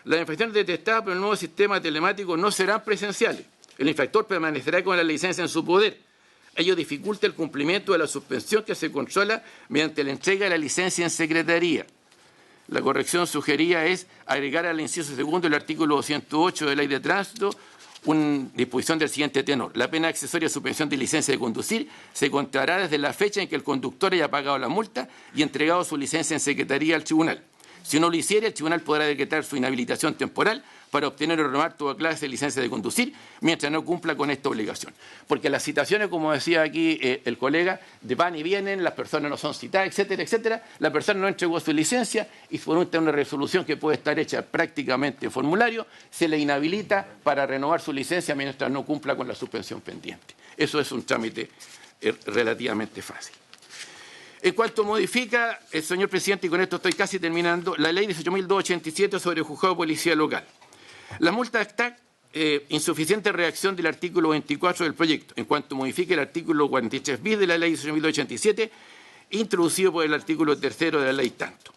Las infracciones detectadas por el nuevo sistema telemático no serán presenciales. El infractor permanecerá con la licencia en su poder. Ello dificulta el cumplimiento de la suspensión que se controla mediante la entrega de la licencia en secretaría. La corrección sugerida es agregar al inciso segundo del artículo 208 de la Ley de Tránsito una disposición del siguiente tenor: la pena accesoria de suspensión de licencia de conducir se contará desde la fecha en que el conductor haya pagado la multa y entregado su licencia en secretaría al tribunal. Si no lo hiciere, el tribunal podrá decretar su inhabilitación temporal para obtener o renovar toda clase de licencia de conducir mientras no cumpla con esta obligación. Porque las citaciones, como decía aquí el colega, de van y vienen, las personas no son citadas, etcétera, etcétera. La persona no entregó su licencia y por una resolución que puede estar hecha prácticamente en formulario, se le inhabilita para renovar su licencia mientras no cumpla con la suspensión pendiente. Eso es un trámite relativamente fácil. En cuanto modifica, señor presidente, y con esto estoy casi terminando, la ley 18.287 sobre el juzgado de policía local. Las multas están insuficiente reacción del artículo 24 del proyecto, en cuanto modifique el artículo 43 bis de la ley 18.287, introducido por el artículo 3 de la ley tanto.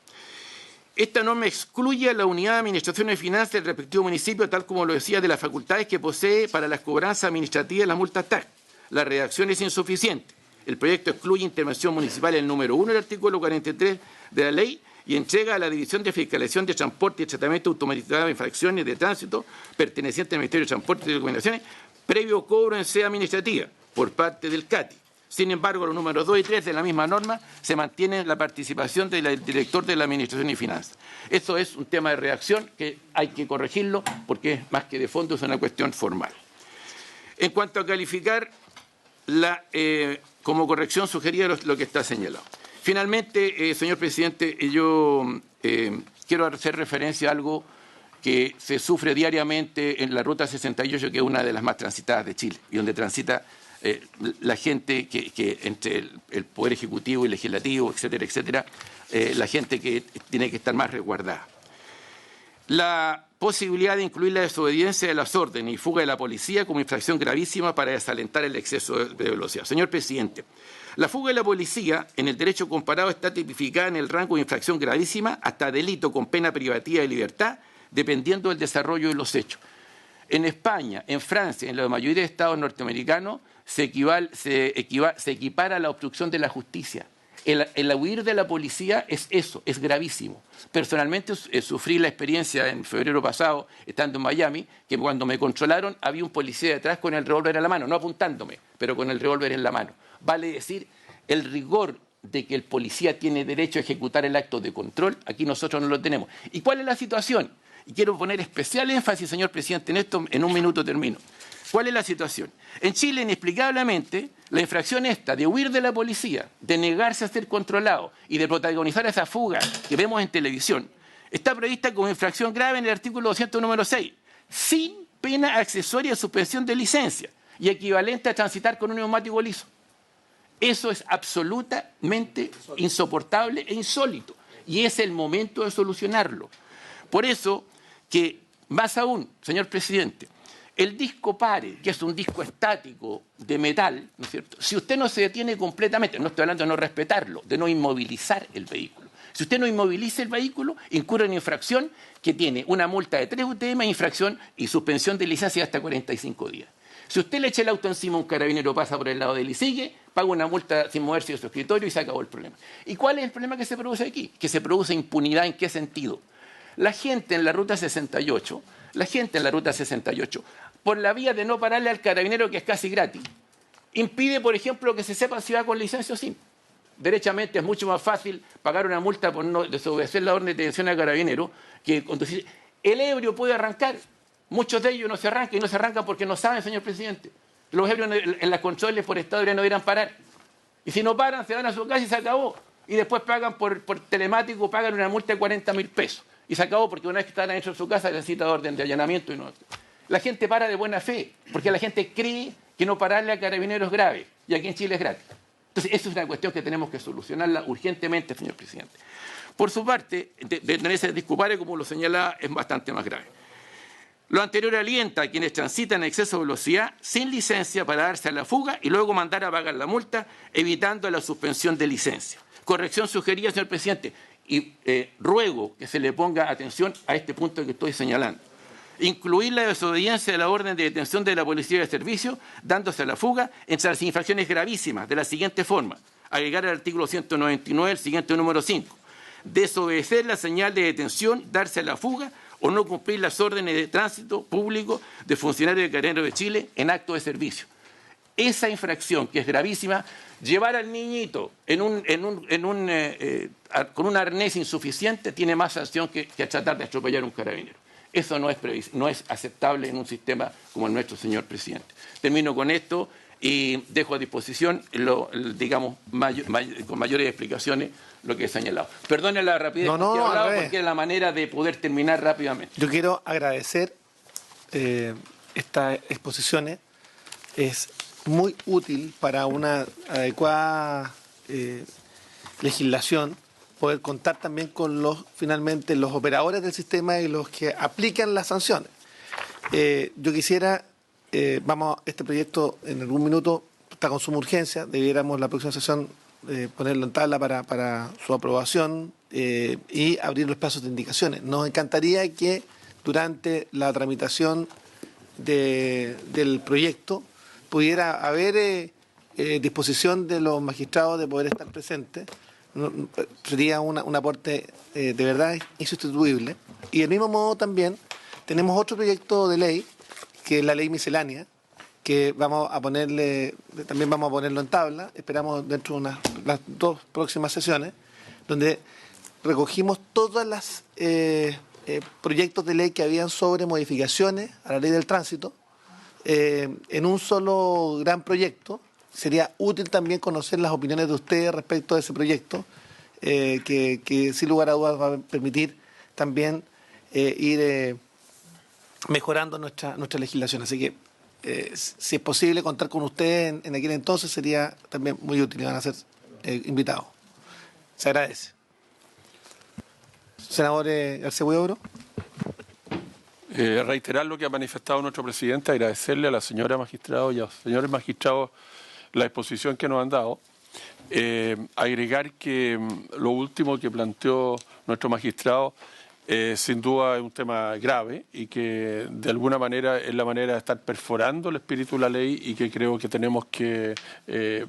Esta norma excluye a la unidad de administración de finanzas del respectivo municipio, tal como lo decía, de las facultades que posee para las cobranzas administrativas de las multas TAC. La redacción es insuficiente. El proyecto excluye intervención municipal en el número 1 del artículo 43 de la ley y entrega a la División de Fiscalización de Transporte y Tratamiento Automatizado de Infracciones de Tránsito perteneciente al Ministerio de Transporte y Telecomunicaciones previo cobro en sede administrativa por parte del CATI. Sin embargo, los números 2 y 3 de la misma norma se mantiene la participación del director de la Administración y Finanzas. Esto es un tema de redacción que hay que corregirlo porque es más que de fondo, es una cuestión formal. En cuanto a calificar como corrección sugerida lo que está señalado. Finalmente, señor presidente, yo quiero hacer referencia a algo que se sufre diariamente en la Ruta 68, que es una de las más transitadas de Chile, y donde transita la gente que entre el Poder Ejecutivo y Legislativo, etcétera, etcétera, la gente que tiene que estar más resguardada. La posibilidad de incluir la desobediencia de las órdenes y fuga de la policía como infracción gravísima para desalentar el exceso de velocidad. Señor presidente, la fuga de la policía en el derecho comparado está tipificada en el rango de infracción gravísima hasta delito con pena privativa de libertad, dependiendo del desarrollo de los hechos. En España, en Francia, en la mayoría de estados norteamericanos, se equipara a la obstrucción de la justicia. El huir de la policía es eso, es gravísimo. Personalmente sufrí la experiencia en febrero pasado, estando en Miami, que cuando me controlaron había un policía detrás con el revólver en la mano, no apuntándome, pero con el revólver en la mano. Vale decir, el rigor de que el policía tiene derecho a ejecutar el acto de control, aquí nosotros no lo tenemos. ¿Y cuál es la situación? Y quiero poner especial énfasis, señor presidente, en esto, en un minuto termino. ¿Cuál es la situación? En Chile, inexplicablemente, la infracción esta de huir de la policía, de negarse a ser controlado y de protagonizar esa fuga que vemos en televisión, está prevista como infracción grave en el artículo 200, número 6, sin pena accesoria de suspensión de licencia y equivalente a transitar con un neumático liso. Eso es absolutamente insoportable e insólito y es el momento de solucionarlo. Por eso que, más aún, señor presidente, el disco pare, que es un disco estático de metal, ¿no es cierto? Si usted no se detiene completamente, no estoy hablando de no respetarlo, de no inmovilizar el vehículo. Si usted no inmoviliza el vehículo, incurre en infracción que tiene una multa de 3 UTM, infracción y suspensión de licencia hasta 45 días. Si usted le echa el auto encima a un carabinero, pasa por el lado de él y sigue, paga una multa sin moverse de su escritorio y se acabó el problema. ¿Y cuál es el problema que se produce aquí? Que se produce impunidad. ¿En qué sentido? La gente en la ruta 68, por la vía de no pararle al carabinero, que es casi gratis, impide, por ejemplo, que se sepa si va con licencia o sin. Derechamente es mucho más fácil pagar una multa por no desobedecer la orden de detención al carabinero que conducir. El ebrio puede arrancar. Muchos de ellos no se arrancan y no se arrancan porque no saben, señor presidente. Los ebrios en las controles por estado no deberían parar. Y si no paran, se van a su casa y se acabó. Y después pagan por telemático, pagan una multa de 40.000 pesos. Y se acabó porque una vez que están adentro de su casa necesita orden de allanamiento y no. La gente para de buena fe, porque la gente cree que no pararle a carabineros es grave, y aquí en Chile es gratis. Entonces, eso es una cuestión que tenemos que solucionarla urgentemente, señor presidente. Por su parte, de tener ese disculpare, como lo señalaba, es bastante más grave. Lo anterior alienta a quienes transitan en exceso de velocidad sin licencia para darse a la fuga y luego mandar a pagar la multa, evitando la suspensión de licencia. Corrección sugerida, señor presidente, y ruego que se le ponga atención a este punto que estoy señalando. Incluir la desobediencia de la orden de detención de la policía de servicio, dándose a la fuga, entre las infracciones gravísimas, de la siguiente forma. Agregar al artículo 199 el siguiente número 5. Desobedecer la señal de detención, darse a la fuga o no cumplir las órdenes de tránsito público de funcionarios de Carabineros de Chile en acto de servicio. Esa infracción, que es gravísima, llevar al niñito con un arnés insuficiente tiene más sanción que tratar de atropellar a un carabinero. Eso no es aceptable en un sistema como el nuestro, señor presidente. Termino con esto y dejo a disposición, digamos, con mayores explicaciones lo que he señalado. Perdone la rapidez que he hablado, porque es la manera de poder terminar rápidamente. Yo quiero agradecer estas exposiciones. Es muy útil para una adecuada legislación poder contar también con finalmente los operadores del sistema y los que aplican las sanciones. Yo quisiera, este proyecto en algún minuto está con suma urgencia, debiéramos la próxima sesión ponerlo en tabla para su aprobación y abrir los plazos de indicaciones. Nos encantaría que durante la tramitación del proyecto pudiera haber disposición de los magistrados de poder estar presentes. Sería un aporte de verdad insustituible. Y del mismo modo también tenemos otro proyecto de ley, que es la ley miscelánea, que vamos a ponerlo en tabla, esperamos dentro de las 2 próximas sesiones, donde recogimos todas las proyectos de ley que habían sobre modificaciones a la ley del tránsito en un solo gran proyecto. Sería útil también conocer las opiniones de ustedes respecto a ese proyecto, que sin lugar a dudas va a permitir también ir mejorando nuestra legislación. Así que, si es posible contar con ustedes en aquel entonces, sería también muy útil y van a ser invitados. Se agradece. Senador García Huidobro. Reiterar lo que ha manifestado nuestro presidente, agradecerle a la señora magistrado y a los señores magistrados la exposición que nos han dado. Agregar que lo último que planteó nuestro magistrado sin duda es un tema grave y que de alguna manera es la manera de estar perforando el espíritu de la ley y que creo que tenemos que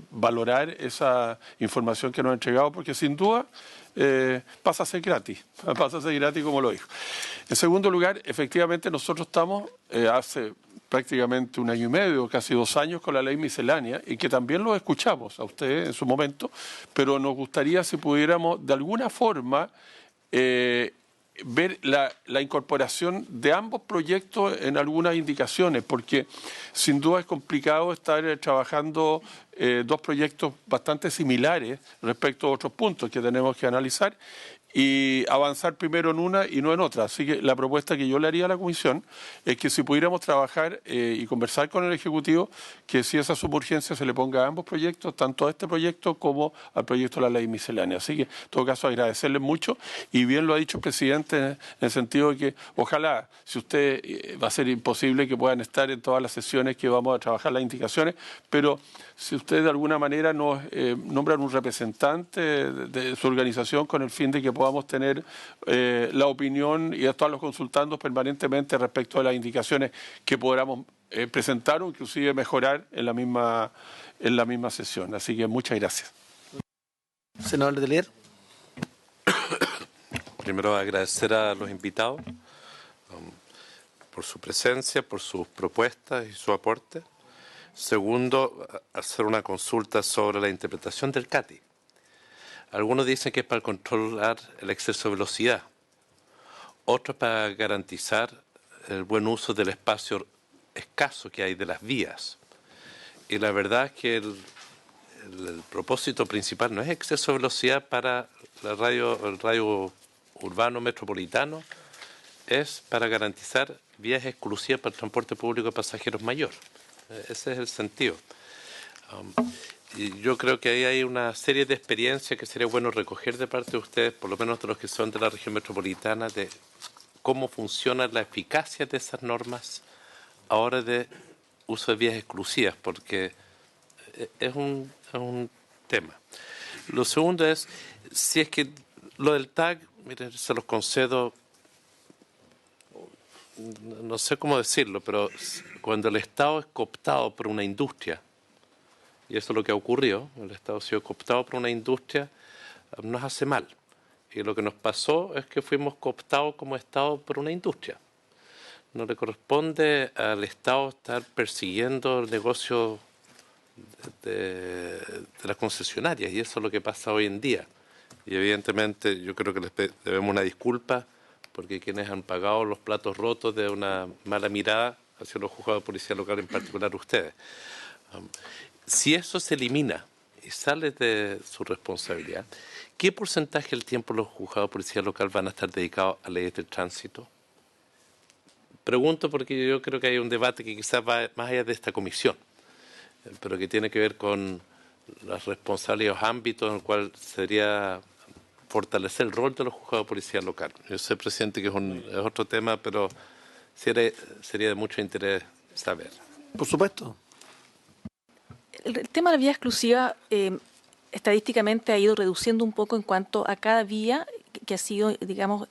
valorar esa información que nos ha entregado porque sin duda pasa a ser gratis como lo dijo. En segundo lugar, efectivamente nosotros estamos hace prácticamente 1 año y medio, casi 2 años con la ley miscelánea y que también lo escuchamos a ustedes en su momento, pero nos gustaría si pudiéramos de alguna forma ver la incorporación de ambos proyectos en algunas indicaciones, porque sin duda es complicado estar trabajando 2 proyectos bastante similares respecto a otros puntos que tenemos que analizar y avanzar primero en una y no en otra. Así que la propuesta que yo le haría a la Comisión es que si pudiéramos trabajar y conversar con el Ejecutivo, que si esa suburgencia se le ponga a ambos proyectos, tanto a este proyecto como al proyecto de la ley miscelánea. Así que, en todo caso, agradecerles mucho y bien lo ha dicho el presidente en el sentido de que ojalá, si usted va a ser imposible que puedan estar en todas las sesiones que vamos a trabajar las indicaciones, pero si usted de alguna manera nos nombran un representante de su organización con el fin de que podamos tener la opinión y estarlos consultando permanentemente respecto a las indicaciones que podamos presentar o inclusive mejorar en la misma sesión. Así que muchas gracias. Senador Letelier. Primero agradecer a los invitados por su presencia, por sus propuestas y su aporte. Segundo, hacer una consulta sobre la interpretación del CATI. Algunos dicen que es para controlar el exceso de velocidad, otros para garantizar el buen uso del espacio escaso que hay de las vías. Y la verdad es que el propósito principal no es exceso de velocidad para el radio urbano metropolitano, es para garantizar vías exclusivas para el transporte público de pasajeros mayor. Ese es el sentido. Y yo creo que ahí hay una serie de experiencias que sería bueno recoger de parte de ustedes, por lo menos de los que son de la región metropolitana, de cómo funciona la eficacia de esas normas a hora de uso de vías exclusivas, porque es un tema. Lo segundo es, si es que lo del TAG, miren, se los concedo, no sé cómo decirlo, pero cuando el Estado es cooptado por una industria, y eso es lo que ha ocurrido, el Estado ha sido cooptado por una industria, nos hace mal. Y lo que nos pasó es que fuimos cooptados como Estado por una industria. No le corresponde al Estado estar persiguiendo el negocio de las concesionarias, y eso es lo que pasa hoy en día. Y evidentemente yo creo que les debemos una disculpa porque quienes han pagado los platos rotos de una mala mirada hacia los juzgados de policía local, en particular ustedes. Si eso se elimina y sale de su responsabilidad, ¿qué porcentaje del tiempo los juzgados de policía local van a estar dedicados a leyes de tránsito? Pregunto porque yo creo que hay un debate que quizás va más allá de esta comisión, pero que tiene que ver con las responsabilidades o ámbitos en el cual sería fortalecer el rol de los juzgados de policía local. Yo sé, presidente, que es otro tema, pero sería de mucho interés saber. Por supuesto. El tema de la vía exclusiva estadísticamente ha ido reduciendo un poco en cuanto a cada vía que ha sido, digamos,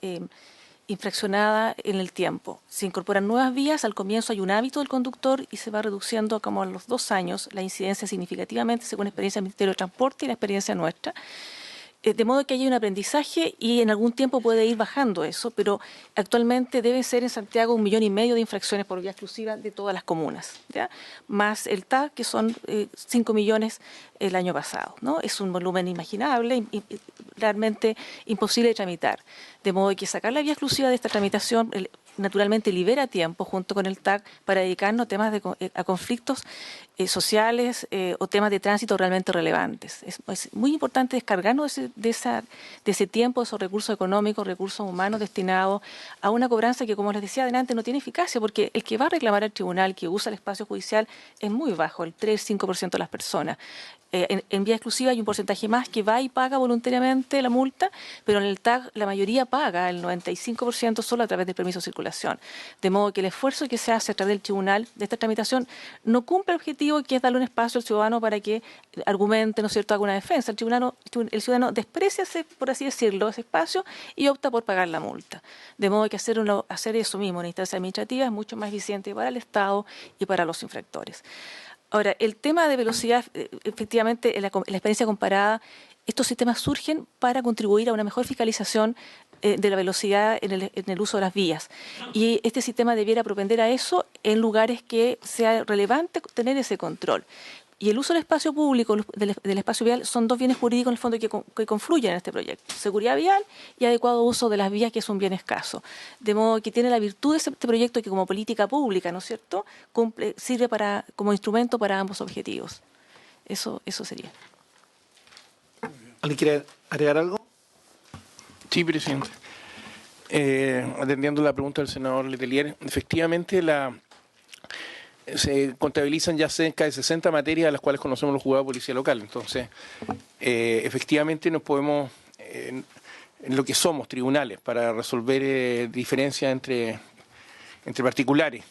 infraccionada en el tiempo. Se incorporan nuevas vías, al comienzo hay un hábito del conductor y se va reduciendo como a los 2 años la incidencia significativamente según la experiencia del Ministerio de Transporte y la experiencia nuestra. De modo que hay un aprendizaje y en algún tiempo puede ir bajando eso, pero actualmente debe ser en Santiago 1,5 millones de infracciones por vía exclusiva de todas las comunas, ¿ya? Más el TAG, que son 5 millones el año pasado, ¿no? Es un volumen inimaginable y realmente imposible de tramitar. De modo que sacar la vía exclusiva de esta tramitación naturalmente libera tiempo junto con el TAG para dedicarnos a temas a conflictos sociales o temas de tránsito realmente relevantes. Es muy importante descargarnos de ese tiempo, de esos recursos económicos, recursos humanos destinados a una cobranza que, como les decía adelante, no tiene eficacia, porque el que va a reclamar al tribunal, que usa el espacio judicial, es muy bajo, el 3-5% de las personas. En vía exclusiva hay un porcentaje más que va y paga voluntariamente la multa, pero en el TAG la mayoría paga, el 95% solo a través del permiso de circulación. De modo que el esfuerzo que se hace a través del tribunal de esta tramitación no cumple el objetivo administrativo, que es darle un espacio al ciudadano para que argumente, ¿no es cierto?, haga una defensa. El ciudadano desprecia, por así decirlo, ese espacio y opta por pagar la multa. De modo que hacer eso mismo en instancia administrativa es mucho más eficiente para el Estado y para los infractores. Ahora, el tema de velocidad, efectivamente, en la experiencia comparada, estos sistemas surgen para contribuir a una mejor fiscalización de la velocidad en el uso de las vías. Y este sistema debiera propender a eso en lugares que sea relevante tener ese control. Y el uso del espacio público, del espacio vial, son dos bienes jurídicos en el fondo que confluyen en este proyecto. Seguridad vial y adecuado uso de las vías, que es un bien escaso. De modo que tiene la virtud de este proyecto que como política pública, ¿no es cierto?, sirve como instrumento para ambos objetivos. Eso sería. ¿Alguien quiere agregar algo? Sí, presidente. Atendiendo la pregunta del senador Letelier, efectivamente se contabilizan ya cerca de 60 materias a las cuales conocemos los juzgados de policía local. Entonces, efectivamente nos podemos, en lo que somos tribunales, para resolver diferencias entre particulares.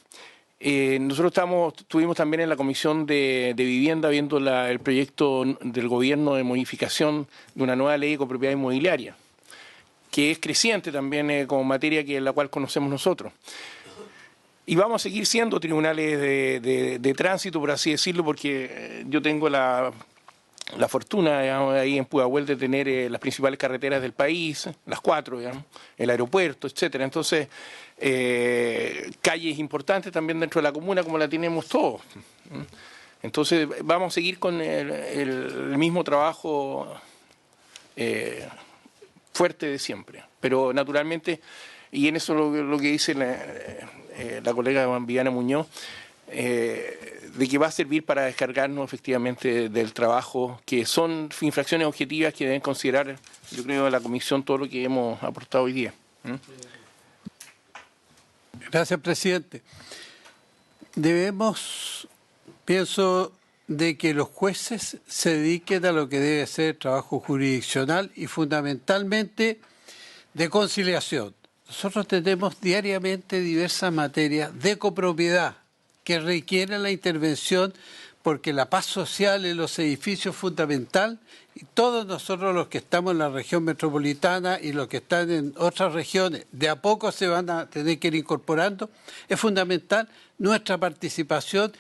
Nosotros estuvimos también en la Comisión de Vivienda viendo el proyecto del gobierno de modificación de una nueva ley de copropiedad inmobiliaria, que es creciente también como materia que la cual conocemos nosotros. Y vamos a seguir siendo tribunales de tránsito, por así decirlo, porque yo tengo la fortuna, digamos, ahí en Pudahuel de tener las principales carreteras del país, las 4, digamos, el aeropuerto, etcétera. Entonces, calles importantes también dentro de la comuna, como la tenemos todos. Entonces, vamos a seguir con el mismo trabajo fuerte de siempre. Pero, naturalmente, y en eso lo que dice la colega Viviana Muñoz, de que va a servir para descargarnos efectivamente del trabajo, que son infracciones objetivas que deben considerar, yo creo, la Comisión todo lo que hemos aportado hoy día. Gracias, presidente. Pienso, de que los jueces se dediquen a lo que debe ser trabajo jurisdiccional y fundamentalmente de conciliación. Nosotros tenemos diariamente diversas materias de copropiedad que requieren la intervención porque la paz social en los edificios es fundamental y todos nosotros los que estamos en la región metropolitana y los que están en otras regiones de a poco se van a tener que ir incorporando, es fundamental nuestra participación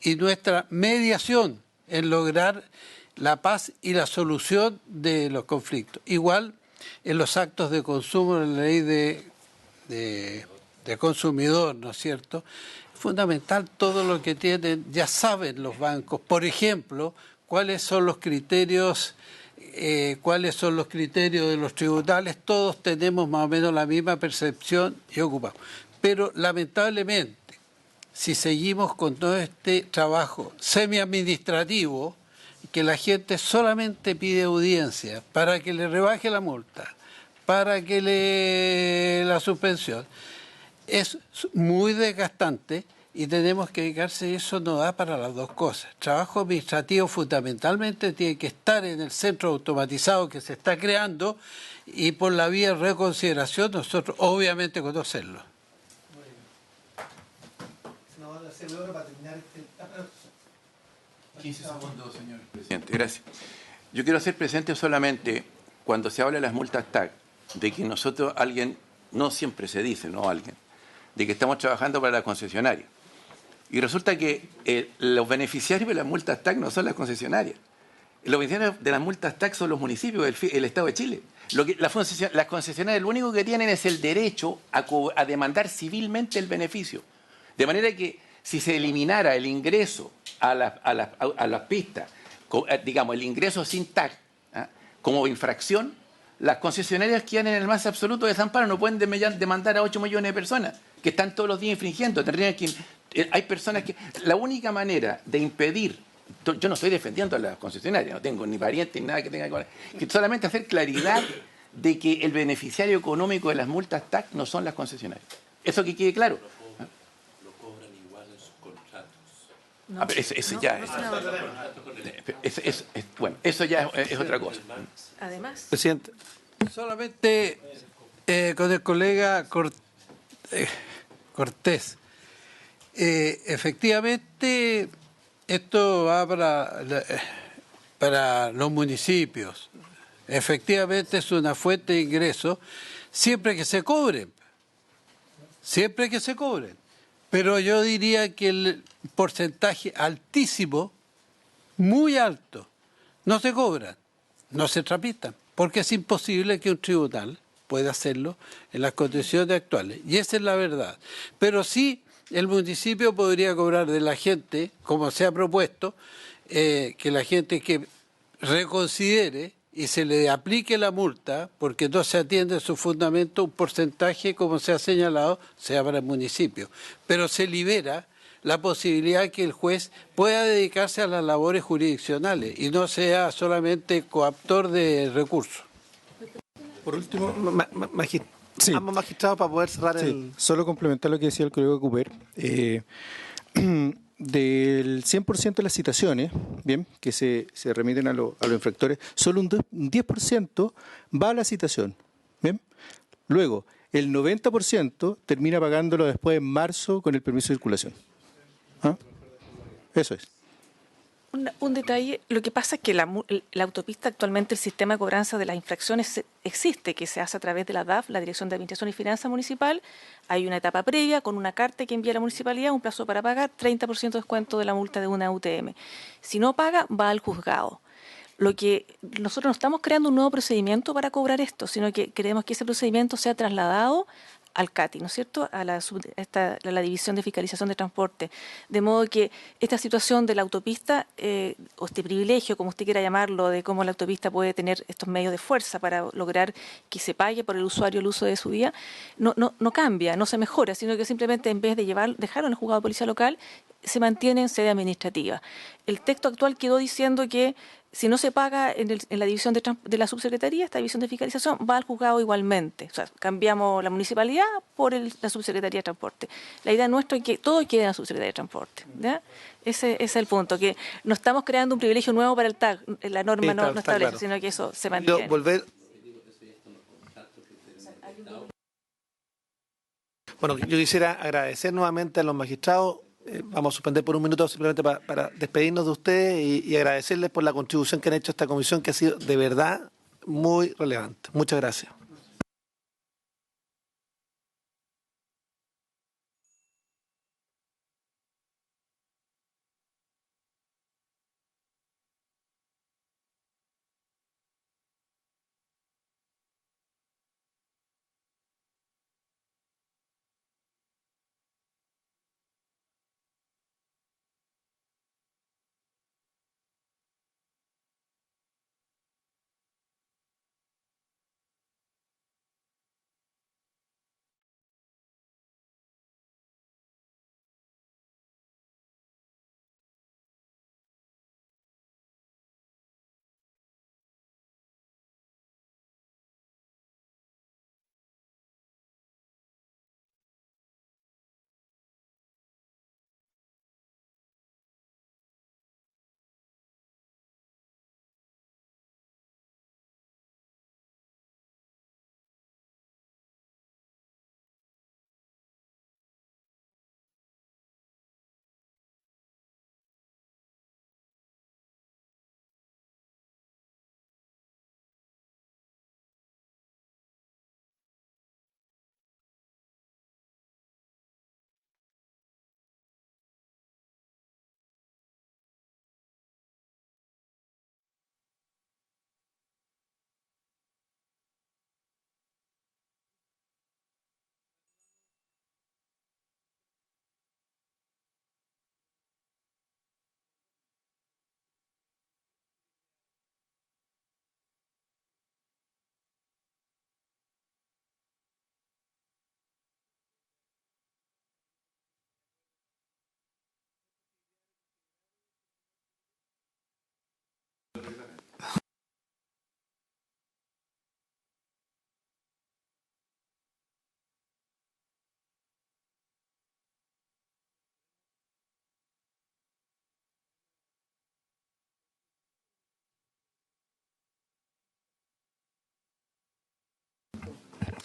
y nuestra mediación en lograr la paz y la solución de los conflictos. Igual en los actos de consumo, en la ley de consumidor, ¿no es cierto? Fundamental todo lo que tienen, ya saben los bancos, por ejemplo, cuáles son los criterios de los tribunales, todos tenemos más o menos la misma percepción y ocupamos. Pero lamentablemente, si seguimos con todo este trabajo semi-administrativo, que la gente solamente pide audiencia para que le rebaje la multa, para que la suspensión, es muy desgastante y tenemos que dedicarse, y eso no da para las dos cosas. Trabajo administrativo fundamentalmente tiene que estar en el centro automatizado que se está creando y por la vía de reconsideración nosotros obviamente conocerlo. 15 segundos, señor presidente. Gracias. Yo quiero hacer presente solamente cuando se habla de las multas TAC, de que nosotros, no siempre se dice, no alguien, de que estamos trabajando para la concesionaria. Y resulta que los beneficiarios de las multas TAC no son las concesionarias. Los beneficiarios de las multas TAC son los municipios del Estado de Chile. Las concesionarias lo único que tienen es el derecho a demandar civilmente el beneficio. De manera que si se eliminara el ingreso a las pistas, digamos, el ingreso sin TAC, como infracción, las concesionarias quedan en el más absoluto desamparo, no pueden demandar a 8 millones de personas que están todos los días infringiendo. Hay personas que... La única manera de impedir... Yo no estoy defendiendo a las concesionarias, no tengo ni parientes ni nada que tenga que ver... Que solamente hacer claridad de que el beneficiario económico de las multas TAC no son las concesionarias. Eso que quede claro. Lo cobran igual en sus contratos. No, pero eso ya... Bueno, eso ya es otra cosa. Además, Presidente. Solamente con el colega Cortés. Efectivamente, Esto va para los municipios. Efectivamente es una fuente de ingreso siempre que se cobren. Siempre que se cobren. Pero yo diría que el porcentaje altísimo, muy alto, no se cobran, no se tramitan, porque es imposible que un tribunal pueda hacerlo en las condiciones actuales. Y esa es la verdad. Pero sí, el municipio podría cobrar de la gente, como se ha propuesto, que la gente que reconsidere y se le aplique la multa, porque no se atiende su fundamento, un porcentaje, como se ha señalado, sea para el municipio. Pero se libera la posibilidad que el juez pueda dedicarse a las labores jurisdiccionales y no sea solamente coaptor de recursos. Por último, Sí. Ambos magistrados para poder cerrar el... Solo complementar lo que decía el colega Cooper. Del 100% de las citaciones, bien, que se remiten a los infractores, solo un 10% va a la citación. Bien. Luego, el 90% termina pagándolo después en marzo con el permiso de circulación. ¿Ah? Eso es. Un detalle, lo que pasa es que la autopista actualmente, el sistema de cobranza de las infracciones existe, que se hace a través de la DAF, la Dirección de Administración y Finanzas Municipal. Hay una etapa previa con una carta que envía la municipalidad, un plazo para pagar, 30% de descuento de la multa de una UTM. Si no paga, va al juzgado. Lo que nosotros no estamos creando un nuevo procedimiento para cobrar esto, sino que queremos que ese procedimiento sea trasladado al CATI, ¿no es cierto?, a la División de Fiscalización de Transporte. De modo que esta situación de la autopista, o este privilegio, como usted quiera llamarlo, de cómo la autopista puede tener estos medios de fuerza para lograr que se pague por el usuario el uso de su vía, no cambia, no se mejora, sino que simplemente en vez de dejarlo en el juzgado de policía local, se mantiene en sede administrativa. El texto actual quedó diciendo que si no se paga en la división de la subsecretaría, esta división de fiscalización va al juzgado igualmente. O sea, cambiamos la municipalidad por la subsecretaría de transporte. La idea nuestra es que todo quede en la subsecretaría de transporte. ¿Ya? Ese es el punto, que no estamos creando un privilegio nuevo para el TAG. La norma no establece, claro, sino que eso se mantiene. Bueno, yo quisiera agradecer nuevamente a los magistrados. Vamos a suspender por un minuto simplemente para despedirnos de ustedes y agradecerles por la contribución que han hecho a esta comisión, que ha sido de verdad muy relevante. Muchas gracias.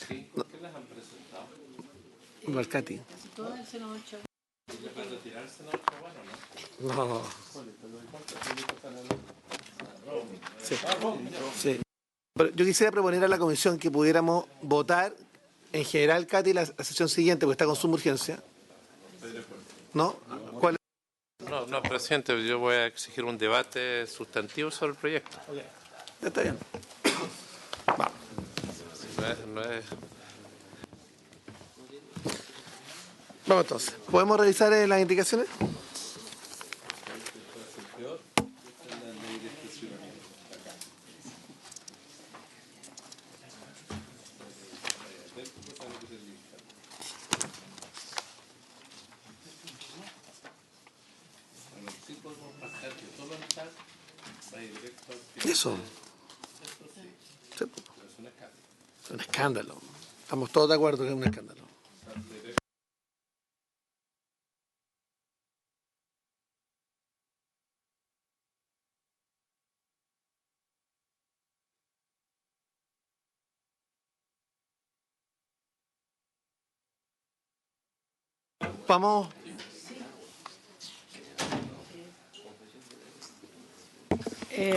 ¿Qué las han presentado? Al CATI. No. Sí. Sí. Pero yo quisiera proponer a la comisión que pudiéramos votar en general, Katy, la sesión siguiente, porque está con suma urgencia. ¿No? ¿Cuál? No, presidente, yo voy a exigir un debate sustantivo sobre el proyecto. Ya está bien. Vamos. No es... Vamos entonces. ¿Podemos revisar las indicaciones? Eso. Sí. Es un escándalo. Estamos todos de acuerdo que es un escándalo. Vamos.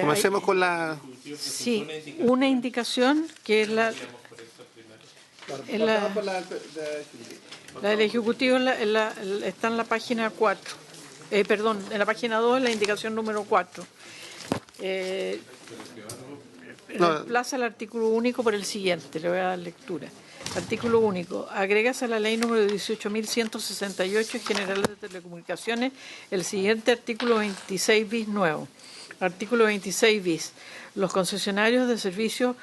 Comencemos con la... Sí, una indicación que es la del Ejecutivo está en la página 4. Perdón, en la página 2, la indicación número 4. Reemplaza el artículo único por el siguiente, le voy a dar lectura. Artículo único. Agrégase a la ley número 18.168 general de telecomunicaciones el siguiente artículo 26 bis nuevo. Artículo 26 bis. Los concesionarios de servicios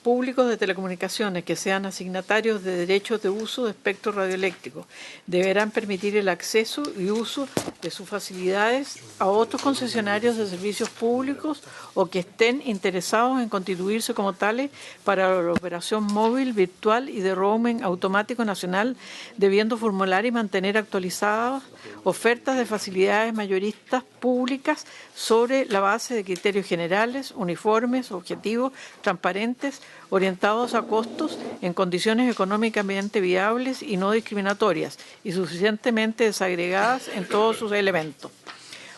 públicos de telecomunicaciones que sean asignatarios de derechos de uso de espectro radioeléctrico deberán permitir el acceso y uso de sus facilidades a otros concesionarios de servicios públicos o que estén interesados en constituirse como tales para la operación móvil, virtual y de roaming automático nacional, debiendo formular y mantener actualizadas ofertas de facilidades mayoristas públicas sobre la base de criterios generales, uniformes, objetivos, transparentes, orientados a costos en condiciones económicamente viables y no discriminatorias y suficientemente desagregadas en todos sus elementos.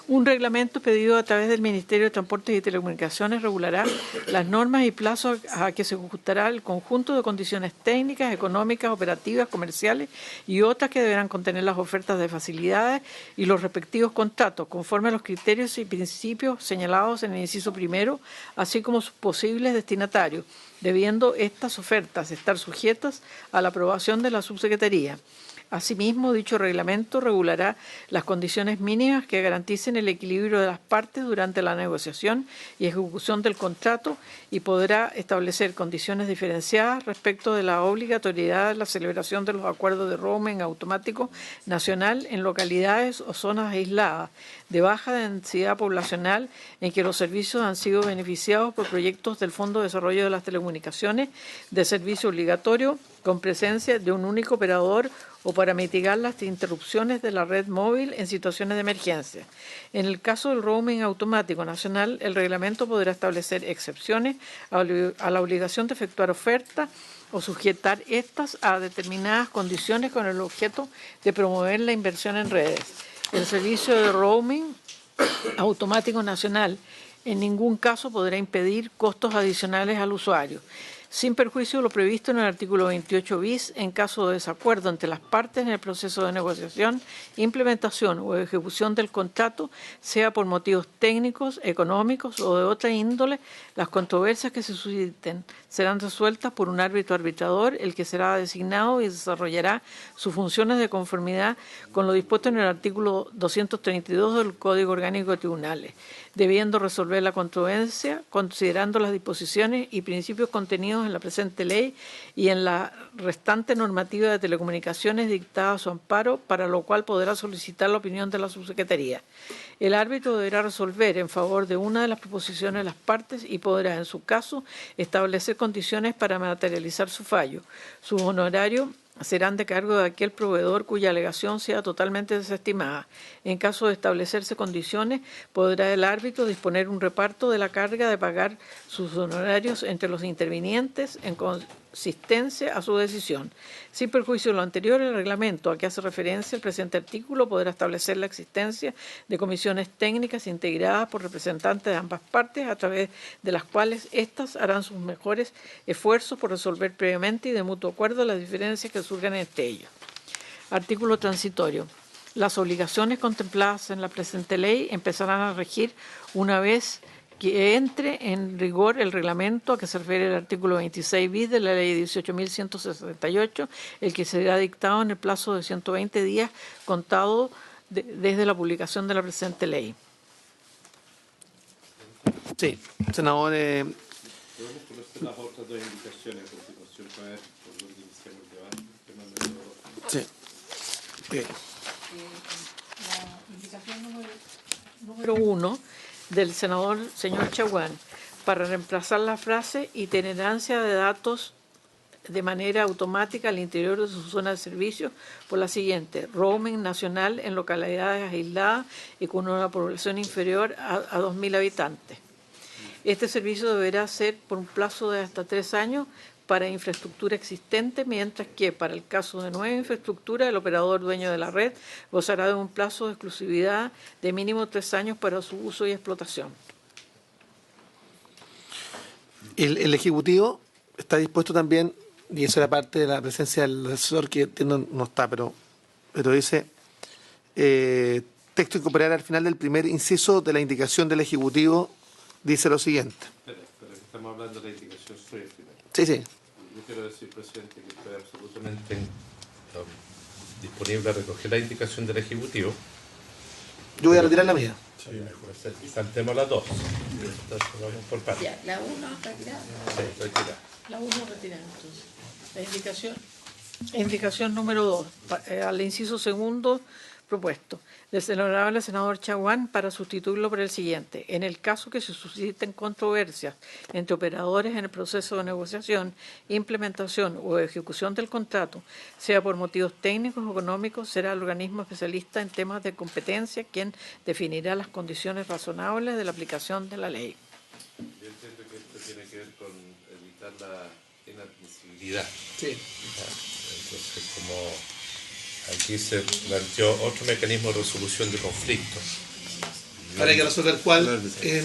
Un reglamento pedido a través del Ministerio de Transportes y Telecomunicaciones regulará las normas y plazos a que se ajustará el conjunto de condiciones técnicas, económicas, operativas, comerciales y otras que deberán contener las ofertas de facilidades y los respectivos contratos, conforme a los criterios y principios señalados en el inciso primero, así como sus posibles destinatarios, debiendo estas ofertas estar sujetas a la aprobación de la Subsecretaría. Asimismo, dicho reglamento regulará las condiciones mínimas que garanticen el equilibrio de las partes durante la negociación y ejecución del contrato y podrá establecer condiciones diferenciadas respecto de la obligatoriedad de la celebración de los acuerdos de roaming automático nacional en localidades o zonas aisladas de baja densidad poblacional en que los servicios han sido beneficiados por proyectos del Fondo de Desarrollo de las Telecomunicaciones de servicio obligatorio con presencia de un único operador o para mitigar las interrupciones de la red móvil en situaciones de emergencia. En el caso del roaming automático nacional, el reglamento podrá establecer excepciones a la obligación de efectuar ofertas o sujetar estas a determinadas condiciones con el objeto de promover la inversión en redes. El servicio de roaming automático nacional en ningún caso podrá impedir costos adicionales al usuario, sin perjuicio de lo previsto en el artículo 28 bis, en caso de desacuerdo entre las partes en el proceso de negociación, implementación o ejecución del contrato, sea por motivos técnicos, económicos o de otra índole, las controversias que se susciten serán resueltas por un árbitro arbitrador, el que será designado y desarrollará sus funciones de conformidad con lo dispuesto en el artículo 232 del Código Orgánico de Tribunales, debiendo resolver la controversia considerando las disposiciones y principios contenidos en la presente ley y en la restante normativa de telecomunicaciones dictada a su amparo, para lo cual podrá solicitar la opinión de la Subsecretaría. El árbitro deberá resolver en favor de una de las proposiciones de las partes y podrá, en su caso, establecer condiciones para materializar su fallo. Sus honorarios serán de cargo de aquel proveedor cuya alegación sea totalmente desestimada. En caso de establecerse condiciones, podrá el árbitro disponer un reparto de la carga de pagar sus honorarios entre los intervinientes en consistencia a su decisión. Sin perjuicio de lo anterior, el reglamento a que hace referencia el presente artículo podrá establecer la existencia de comisiones técnicas integradas por representantes de ambas partes, a través de las cuales éstas harán sus mejores esfuerzos por resolver previamente y de mutuo acuerdo las diferencias que surjan entre ellos. Artículo transitorio. Las obligaciones contempladas en la presente ley empezarán a regir una vez que entre en rigor el reglamento a que se refiere el artículo 26 bis de la ley 18.168, el que será dictado en el plazo de 120 días contado desde la publicación de la presente ley. Sí, senador. Podemos conocer las otras dos indicaciones a continuación para ver por dónde iniciamos el debate. Sí. Okay. La indicación número 1 del señor Chaguán, para reemplazar la frase itinerancia de datos de manera automática al interior de su zona de servicio por la siguiente: roaming nacional en localidades aisladas y con una población inferior a 2.000 habitantes. Este servicio deberá ser por un plazo de hasta 3 años para infraestructura existente, mientras que para el caso de nueva infraestructura, el operador dueño de la red gozará de un plazo de exclusividad de mínimo 3 años para su uso y explotación. El Ejecutivo está dispuesto también, y eso era parte de la presencia del asesor, que entiendo no está, pero dice, texto incorporar al final del primer inciso de la indicación del Ejecutivo, dice lo siguiente. Pero estamos hablando de la indicación suya primero. Sí, sí. Yo quiero decir, presidente, que estoy absolutamente disponible a recoger la indicación del Ejecutivo. Yo voy a retirar la mía. Saltemos las dos. Entonces, vamos por partes. Ya, la 1 retirada. Sí, retirada. La 1 retirada, entonces. La indicación número 2, al inciso segundo propuesto, del honorable senador Chaguán, para sustituirlo por el siguiente: en el caso que se susciten controversias entre operadores en el proceso de negociación, implementación o ejecución del contrato, sea por motivos técnicos o económicos, será el organismo especialista en temas de competencia quien definirá las condiciones razonables de la aplicación de la ley. Yo entiendo que esto tiene que ver con evitar la inadmisibilidad. Sí. Entonces, como aquí se planteó otro mecanismo de resolución de conflictos. Habría que resolver cuál es el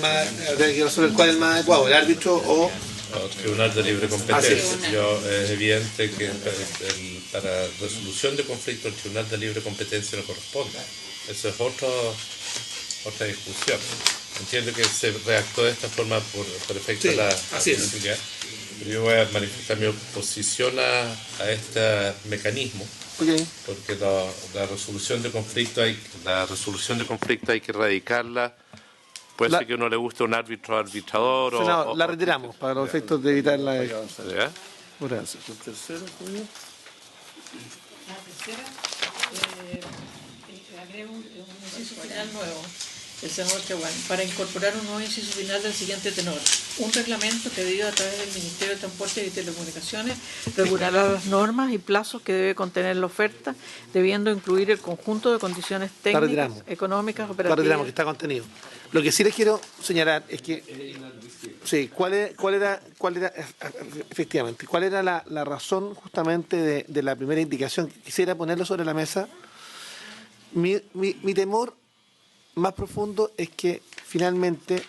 más adecuado, el árbitro o tribunal de libre competencia. Es evidente que para resolución de conflictos el tribunal de libre competencia no corresponde. Eso es otra discusión. Entiendo que se redactó de esta forma por efecto de la accesibilidad. Pero yo voy a manifestar mi oposición a este mecanismo. Okay. Porque la resolución de conflicto hay que erradicarla. Puede ser que a uno le guste un árbitro arbitrador. Senador, la retiramos para los efectos de evitar la. ¿Ya? Gracias. La tercera, agrego un inciso final nuevo. El senador Chaguán, para incorporar un nuevo inciso final del siguiente tenor: un reglamento que debido a través del Ministerio de Transporte y Telecomunicaciones regulará las normas y plazos que debe contener la oferta, debiendo incluir el conjunto de condiciones técnicas, económicas, operativas. La retiramos, que está contenido. Lo que sí les quiero señalar es que sí, cuál era efectivamente, cuál era la razón justamente de la primera indicación. Quisiera ponerlo sobre la mesa. Mi temor más profundo es que finalmente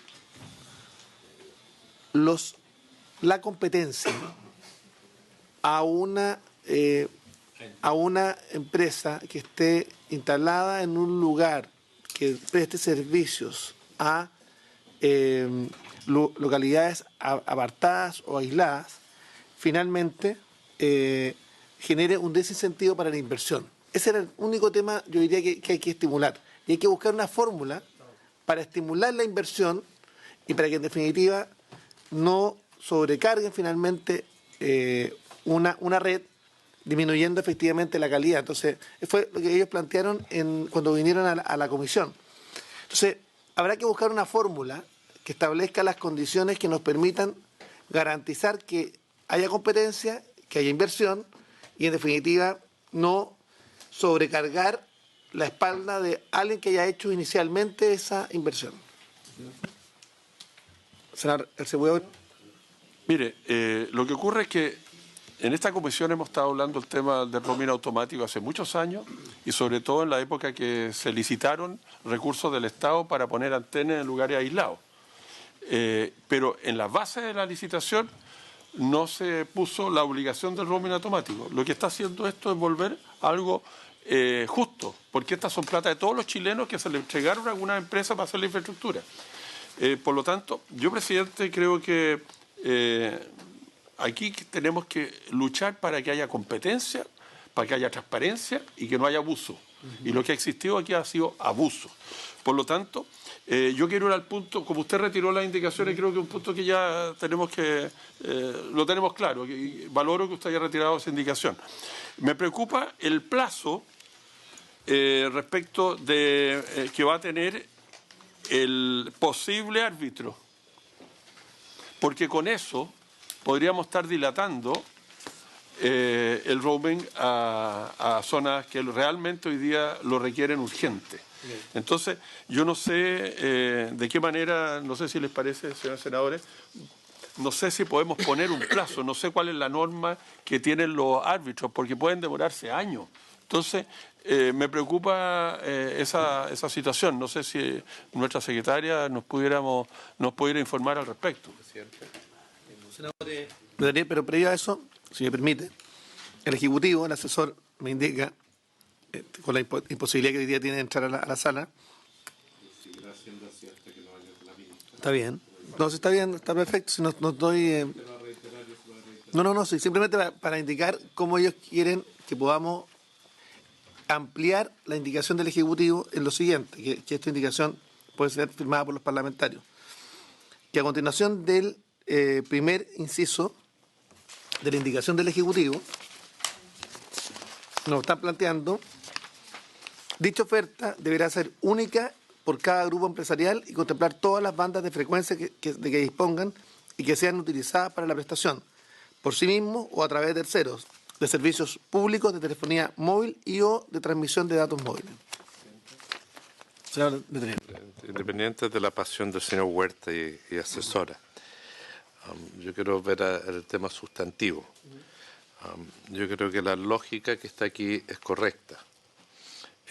la competencia a una empresa que esté instalada en un lugar que preste servicios a localidades apartadas o aisladas, finalmente genere un desincentivo para la inversión. Ese era el único tema, yo diría, que hay que estimular. Y hay que buscar una fórmula para estimular la inversión y para que en definitiva no sobrecarguen finalmente una red, disminuyendo efectivamente la calidad. Entonces, fue lo que ellos plantearon cuando vinieron a la comisión. Entonces, habrá que buscar una fórmula que establezca las condiciones que nos permitan garantizar que haya competencia, que haya inversión y en definitiva no sobrecargar la espalda de alguien que haya hecho inicialmente esa inversión. Senador, el Cebollón. Mire, lo que ocurre es que en esta comisión hemos estado hablando del tema del roaming automático hace muchos años y sobre todo en la época que se licitaron recursos del Estado para poner antenas en lugares aislados. Pero en la base de la licitación no se puso la obligación del roaming automático. Lo que está haciendo esto es volver a algo justo, porque estas son plata de todos los chilenos que se le entregaron a alguna empresa para hacer la infraestructura. Por lo tanto, yo, presidente, creo que aquí tenemos que luchar para que haya competencia, para que haya transparencia y que no haya abuso. Y lo que ha existido aquí ha sido abuso. Por lo tanto, yo quiero ir al punto, como usted retiró las indicaciones, creo que es un punto que ya tenemos que, lo tenemos claro, y valoro que usted haya retirado esa indicación. Me preocupa el plazo respecto de que va a tener el posible árbitro, porque con eso podríamos estar dilatando el roaming a zonas que realmente hoy día lo requieren urgente. Entonces, yo no sé de qué manera, no sé si les parece, señores senadores, no sé si podemos poner un plazo, no sé cuál es la norma que tienen los árbitros, porque pueden demorarse años. Entonces, me preocupa esa situación. No sé si nuestra secretaria nos pudiera informar al respecto. Pero previo a eso, si me permite, el Ejecutivo, el asesor, me indica, con la imposibilidad que hoy día tiene de entrar a la sala. Está bien. No, si está bien, está perfecto. Si no doy. No, sí, simplemente para indicar cómo ellos quieren que podamos ampliar la indicación del Ejecutivo en lo siguiente, que esta indicación puede ser firmada por los parlamentarios. Que a continuación del primer inciso de la indicación del Ejecutivo, nos están planteando: dicha oferta deberá ser única por cada grupo empresarial y contemplar todas las bandas de frecuencia de que dispongan y que sean utilizadas para la prestación, por sí mismo o a través de terceros, de servicios públicos de telefonía móvil y o de transmisión de datos móviles. Señor Independiente de la pasión del señor Huerta y asesora, yo quiero ver el tema sustantivo. Yo creo que la lógica que está aquí es correcta.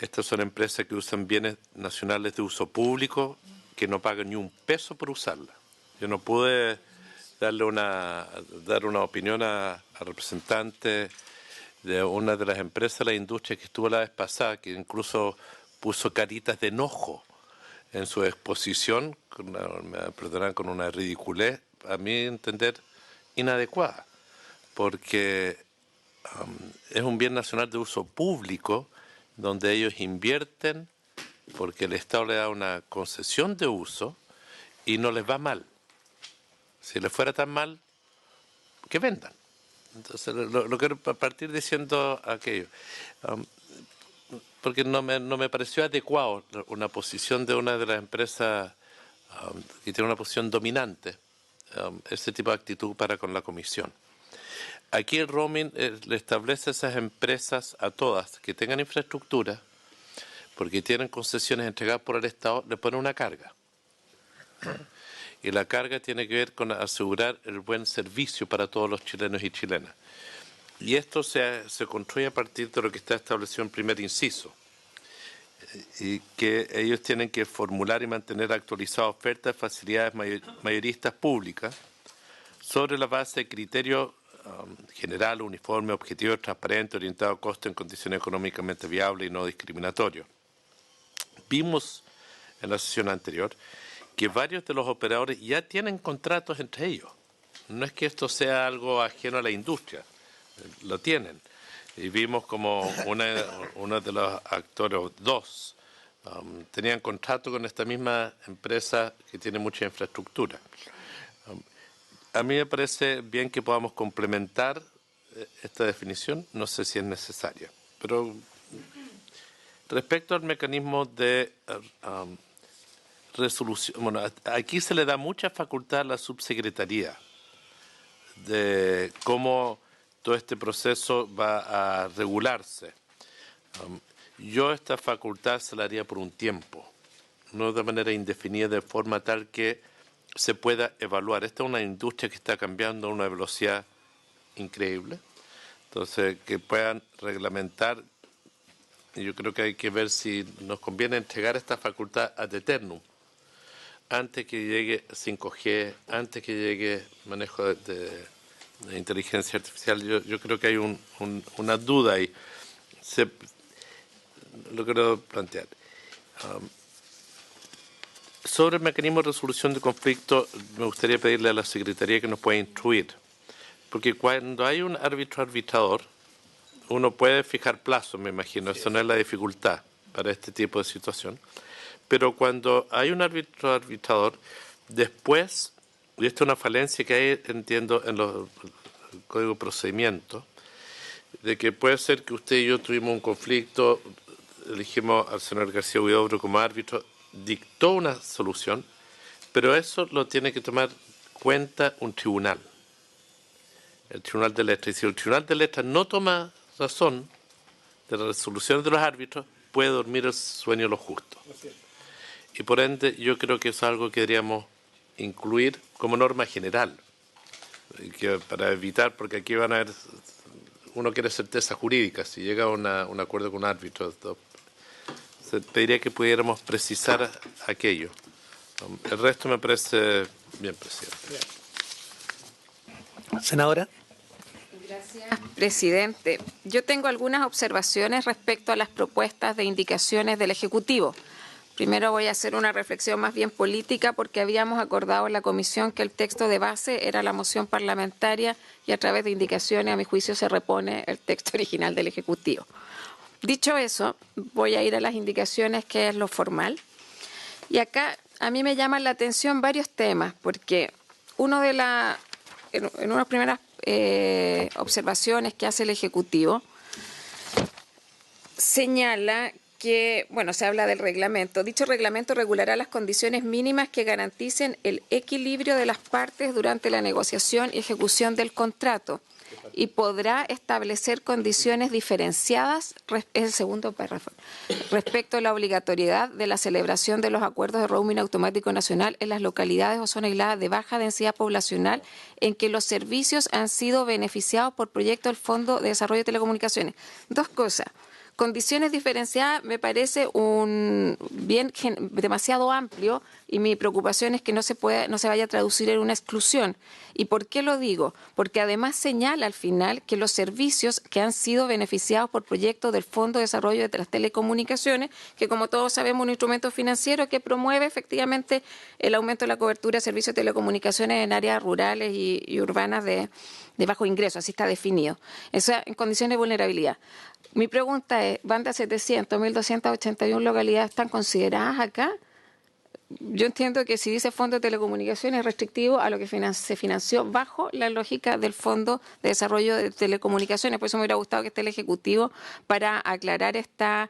Estas son empresas que usan bienes nacionales de uso público que no pagan ni un peso por usarla. Yo no pude dar una opinión al representante de una de las empresas de la industria que estuvo la vez pasada, que incluso puso caritas de enojo en su exposición, me perdonarán, con una ridiculez, a mi entender, inadecuada, porque es un bien nacional de uso público donde ellos invierten porque el Estado le da una concesión de uso y no les va mal. Si les fuera tan mal, que vendan. Entonces, lo quiero partir diciendo aquello. Porque no me pareció adecuado una posición de una de las empresas que tiene una posición dominante, ese tipo de actitud para con la Comisión. Aquí el roaming le establece a esas empresas, a todas, que tengan infraestructura, porque tienen concesiones entregadas por el Estado, le pone una carga. Y la carga tiene que ver con asegurar el buen servicio para todos los chilenos y chilenas. Y esto se construye a partir de lo que está establecido en primer inciso, y que ellos tienen que formular y mantener actualizadas ofertas de facilidades mayoristas públicas sobre la base de criterios general, uniforme, objetivo, transparente, orientado a costo en condiciones económicamente viables y no discriminatorios. Vimos en la sesión anterior que varios de los operadores ya tienen contratos entre ellos. No es que esto sea algo ajeno a la industria, lo tienen. Y vimos como uno de los actores, dos, tenían contrato con esta misma empresa que tiene mucha infraestructura. A mí me parece bien que podamos complementar esta definición, no sé si es necesaria. Pero respecto al mecanismo de resolución, bueno, aquí se le da mucha facultad a la subsecretaría de cómo todo este proceso va a regularse. Yo esta facultad se la haría por un tiempo, no de manera indefinida, de forma tal que se pueda evaluar. Esta es una industria que está cambiando a una velocidad increíble Entonces, que puedan reglamentar, y yo creo que hay que ver si nos conviene entregar esta facultad ad eternum, antes que llegue 5G, antes que llegue manejo de inteligencia artificial. Yo creo que hay una duda ahí. Lo quiero plantear. Sobre el mecanismo de resolución de conflictos, me gustaría pedirle a la Secretaría que nos pueda instruir. Porque cuando hay un árbitro arbitrador, uno puede fijar plazos, me imagino. Eso no es la dificultad para este tipo de situación. Pero cuando hay un árbitro arbitrador, después, y esto es una falencia que hay, entiendo, en los código de procedimiento, de que puede ser que usted y yo tuvimos un conflicto, elegimos al señor García Huidobro como árbitro, dictó una solución, pero eso lo tiene que tomar cuenta un tribunal, el Tribunal de Letras. Y si el Tribunal de Letras no toma razón de las resoluciones de los árbitros, puede dormir el sueño de los justos. Y por ende, yo creo que eso es algo que deberíamos incluir como norma general, que para evitar, porque aquí van a haber, uno quiere certeza jurídica, si llega a un acuerdo con un árbitro, se pediría que pudiéramos precisar aquello. El resto me parece bien, presidente. Senadora. Gracias, presidente. Yo tengo algunas observaciones respecto a las propuestas de indicaciones del Ejecutivo. Primero voy a hacer una reflexión más bien política porque habíamos acordado en la comisión que el texto de base era la moción parlamentaria y a través de indicaciones, a mi juicio, se repone el texto original del Ejecutivo. Dicho eso, voy a ir a las indicaciones, que es lo formal. Y acá a mí me llaman la atención varios temas, porque en unas primeras observaciones que hace el Ejecutivo, señala que, se habla del reglamento. Dicho reglamento regulará las condiciones mínimas que garanticen el equilibrio de las partes durante la negociación y ejecución del contrato y podrá establecer condiciones diferenciadas, es el segundo párrafo, respecto a la obligatoriedad de la celebración de los acuerdos de roaming automático nacional en las localidades o zonas aisladas de baja densidad poblacional en que los servicios han sido beneficiados por proyectos del Fondo de Desarrollo de Telecomunicaciones. Dos cosas. Condiciones diferenciadas me parece demasiado amplio y mi preocupación es que no se vaya a traducir en una exclusión. ¿Y por qué lo digo? Porque además señala al final que los servicios que han sido beneficiados por proyectos del Fondo de Desarrollo de las Telecomunicaciones, que como todos sabemos es un instrumento financiero que promueve efectivamente el aumento de la cobertura de servicios de telecomunicaciones en áreas rurales y urbanas de bajo ingreso, así está definido. Eso en condiciones de vulnerabilidad. Mi pregunta es, banda 700, 1.281 localidades están consideradas acá. Yo entiendo que si dice Fondo de Telecomunicaciones es restrictivo a lo que se financió bajo la lógica del Fondo de Desarrollo de Telecomunicaciones. Por eso me hubiera gustado que esté el Ejecutivo para aclarar esta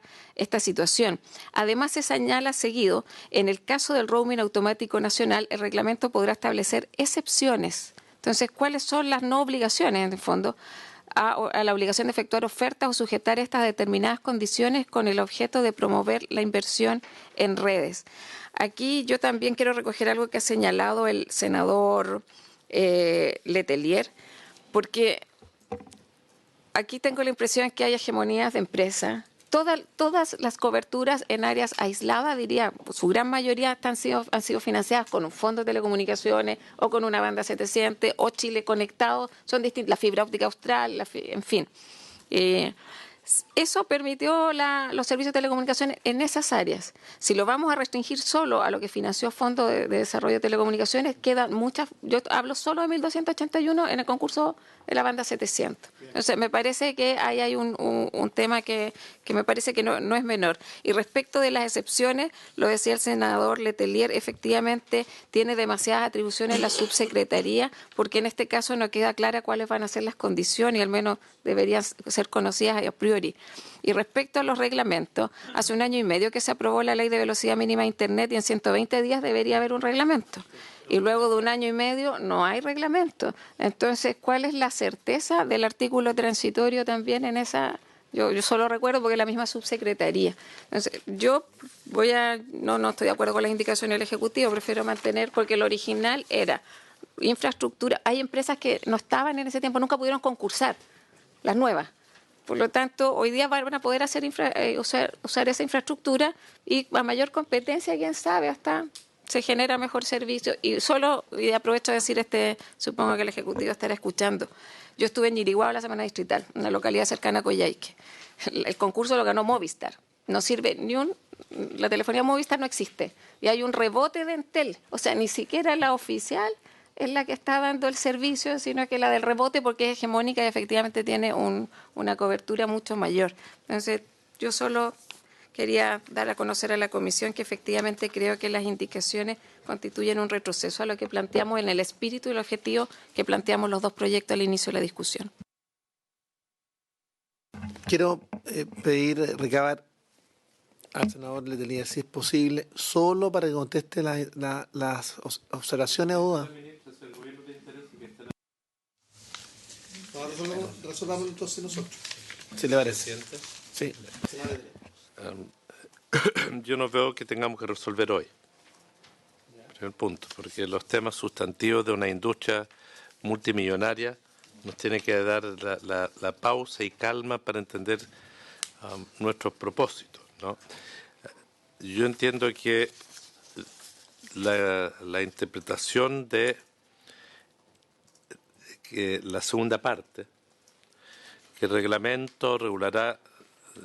situación. Además, se señala seguido, en el caso del roaming automático nacional, el reglamento podrá establecer excepciones. Entonces, ¿cuáles son las no obligaciones, en el fondo? A la obligación de efectuar ofertas o sujetar estas a determinadas condiciones con el objeto de promover la inversión en redes. Aquí yo también quiero recoger algo que ha señalado el senador Letelier, porque aquí tengo la impresión que hay hegemonías de empresas. Todas las coberturas en áreas aisladas, diría, su gran mayoría han sido financiadas con un fondo de telecomunicaciones o con una banda 700 o Chile Conectado, son distintas, la fibra óptica austral, en fin. Eso permitió los servicios de telecomunicaciones en esas áreas. Si lo vamos a restringir solo a lo que financió Fondo de Desarrollo de Telecomunicaciones, quedan muchas. Yo hablo solo de 1.281 en el concurso de la banda 700. Entonces, me parece que ahí hay un tema que me parece que no es menor. Y respecto de las excepciones, lo decía el senador Letelier, efectivamente tiene demasiadas atribuciones la subsecretaría, porque en este caso no queda clara cuáles van a ser las condiciones, y al menos deberían ser conocidas a priori. Y respecto a los reglamentos, hace 1 año y medio que se aprobó la Ley de Velocidad Mínima de Internet y en 120 días debería haber un reglamento. Y luego de 1 año y medio no hay reglamento. Entonces, ¿cuál es la certeza del artículo transitorio también en esa? Yo solo recuerdo porque es la misma subsecretaría. Entonces, yo no estoy de acuerdo con las indicaciones del Ejecutivo, prefiero mantener, porque el original era infraestructura. Hay empresas que no estaban en ese tiempo, nunca pudieron concursar. las nuevas. Por lo tanto, hoy día van a poder hacer usar esa infraestructura y a mayor competencia, quién sabe, hasta se genera mejor servicio. Y aprovecho de decir, supongo que el Ejecutivo estará escuchando. Yo estuve en Yiriguao la semana distrital, una localidad cercana a Coyhaique. El concurso lo ganó Movistar. No sirve la telefonía Movistar no existe. Y hay un rebote de Entel. O sea, ni siquiera la oficial es la que está dando el servicio, sino que la del rebote, porque es hegemónica y efectivamente tiene una cobertura mucho mayor. Entonces, yo solo quería dar a conocer a la Comisión que efectivamente creo que las indicaciones constituyen un retroceso a lo que planteamos en el espíritu y el objetivo que planteamos los dos proyectos al inicio de la discusión. Quiero recabar al senador Letelier, si es posible, solo para que conteste las observaciones o dudas. Resolvamos entonces nosotros. ¿Sí le parece? Sí. Yo no veo que tengamos que resolver hoy. Primer punto, porque los temas sustantivos de una industria multimillonaria nos tienen que dar la pausa y calma para entender nuestros propósitos, ¿no? Yo entiendo que la interpretación de que la segunda parte, que el reglamento regulará,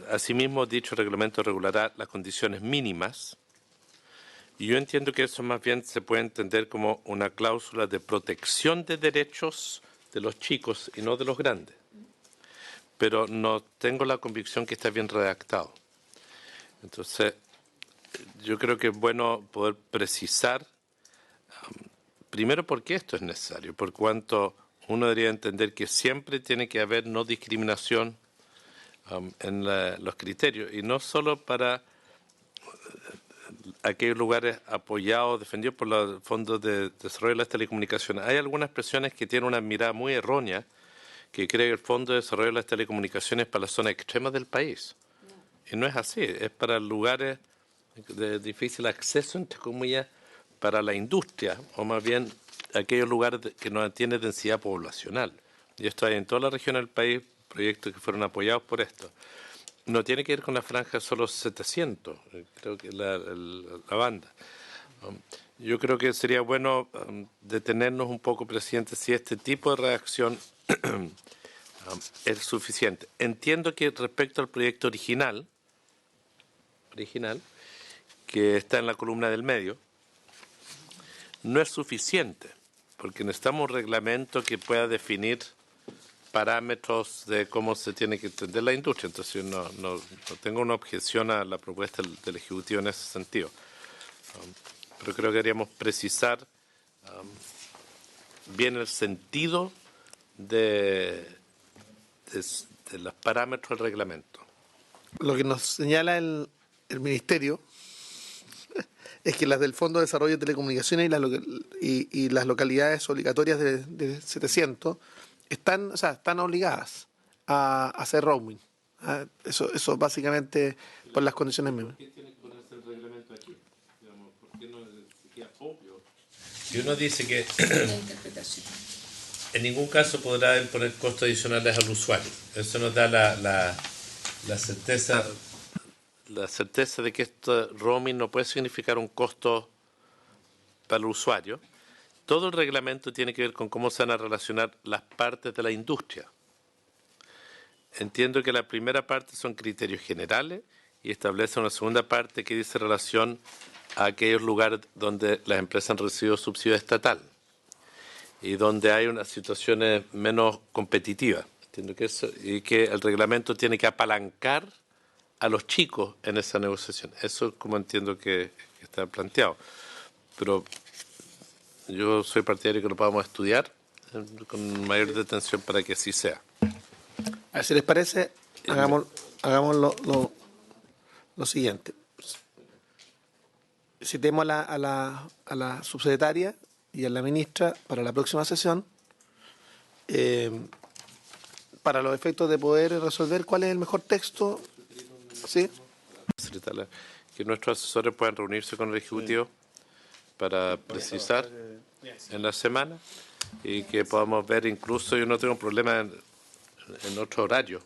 asimismo dicho reglamento regulará las condiciones mínimas, y yo entiendo que eso más bien se puede entender como una cláusula de protección de derechos de los chicos y no de los grandes. Pero no tengo la convicción que está bien redactado. Entonces, yo creo que es bueno poder precisar, primero, por qué esto es necesario, por cuanto uno debería entender que siempre tiene que haber no discriminación en los criterios, y no solo para aquellos lugares apoyados, defendidos por los fondos de desarrollo de las telecomunicaciones. Hay algunas expresiones que tienen una mirada muy errónea, que cree que el Fondo de Desarrollo de las Telecomunicaciones es para las zonas extremas del país. Y no es así, es para lugares de difícil acceso, entre comillas, para la industria, o más bien aquellos lugares que no tienen densidad poblacional. Y esto hay en toda la región del país, proyectos que fueron apoyados por esto. No tiene que ver con la franja solo 700, creo que la banda. Yo creo que sería bueno detenernos un poco, presidente, si este tipo de reacción es suficiente. Entiendo que respecto al proyecto original, que está en la columna del medio, no es suficiente, porque necesitamos un reglamento que pueda definir parámetros de cómo se tiene que entender la industria. Entonces, no tengo una objeción a la propuesta del Ejecutivo en ese sentido. Pero creo que deberíamos precisar bien el sentido de los parámetros del reglamento. Lo que nos señala el Ministerio es que las del Fondo de Desarrollo de Telecomunicaciones y las localidades obligatorias de 700 están obligadas a hacer roaming. Eso básicamente por las condiciones mismas. ¿Por qué tiene que ponerse el reglamento aquí? ¿Por qué no sería obvio? Si uno dice que en ningún caso podrá imponer costos adicionales al usuario, eso nos da la certeza de que este roaming no puede significar un costo para el usuario. Todo el reglamento tiene que ver con cómo se van a relacionar las partes de la industria. Entiendo que la primera parte son criterios generales y establece una segunda parte que dice relación a aquellos lugares donde las empresas han recibido subsidio estatal y donde hay unas situaciones menos competitivas. Entiendo que eso, y que el reglamento tiene que apalancar a los chicos en esa negociación. Eso es como entiendo que está planteado. Pero yo soy partidario que lo podamos estudiar con mayor detención para que así sea. A ver si les parece, hagamos lo siguiente. Citemos a la subsecretaria y a la ministra para la próxima sesión para los efectos de poder resolver cuál es el mejor texto. ¿Sí? Que nuestros asesores puedan reunirse con el Ejecutivo para precisar en la semana y que podamos ver, incluso yo no tengo problema en otro horario,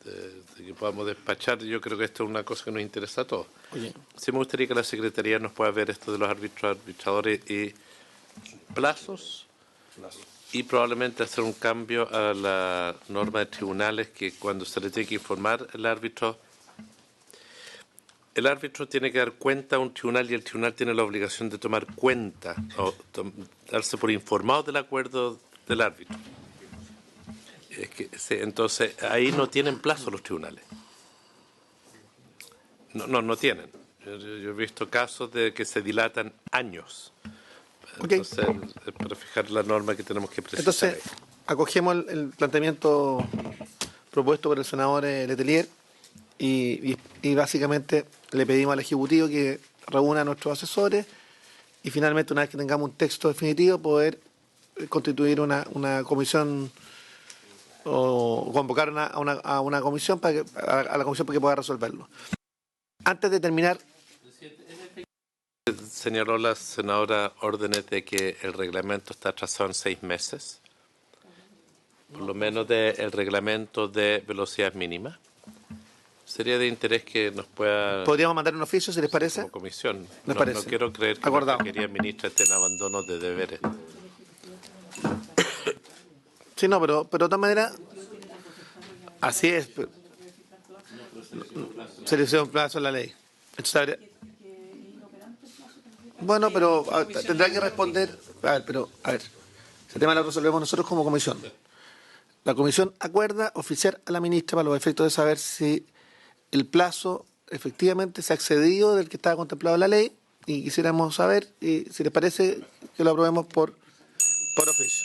de que podamos despachar. Yo creo que esto es una cosa que nos interesa a todos. Oye. Sí me gustaría que la Secretaría nos pueda ver esto de los árbitros, arbitradores y plazos, y probablemente hacer un cambio a la norma de tribunales, que cuando se le tiene que informar el árbitro tiene que dar cuenta a un tribunal, y el tribunal tiene la obligación de tomar cuenta o darse por informado del acuerdo del árbitro. Entonces, ahí no tienen plazo los tribunales. No tienen. Yo he visto casos de que se dilatan años. Entonces, para fijar la norma que tenemos que precisar. Entonces, acogemos el planteamiento propuesto por el senador Letelier y básicamente le pedimos al Ejecutivo que reúna a nuestros asesores y finalmente, una vez que tengamos un texto definitivo, poder constituir una comisión o convocar a una comisión a la comisión para que pueda resolverlo. Antes de terminar, señaló la senadora órdenes de que el reglamento está atrasado en 6 meses, por lo menos del reglamento de velocidad mínima. Sería de interés que nos pueda... ¿podríamos mandar un oficio, si les parece? Como comisión. ¿Les No parece? quiero creer que Acordado. nuestra querida ministra esté en abandono de deberes. Sí, no, pero de todas maneras, así es. Se le dio un plazo en la ley. Entonces, bueno, pero tendrá que responder. A ver, ese tema lo resolvemos nosotros como comisión. La comisión acuerda oficiar a la ministra para los efectos de saber si el plazo efectivamente se ha excedido del que estaba contemplado en la ley, y quisiéramos saber, y si les parece, que lo aprobemos por oficio.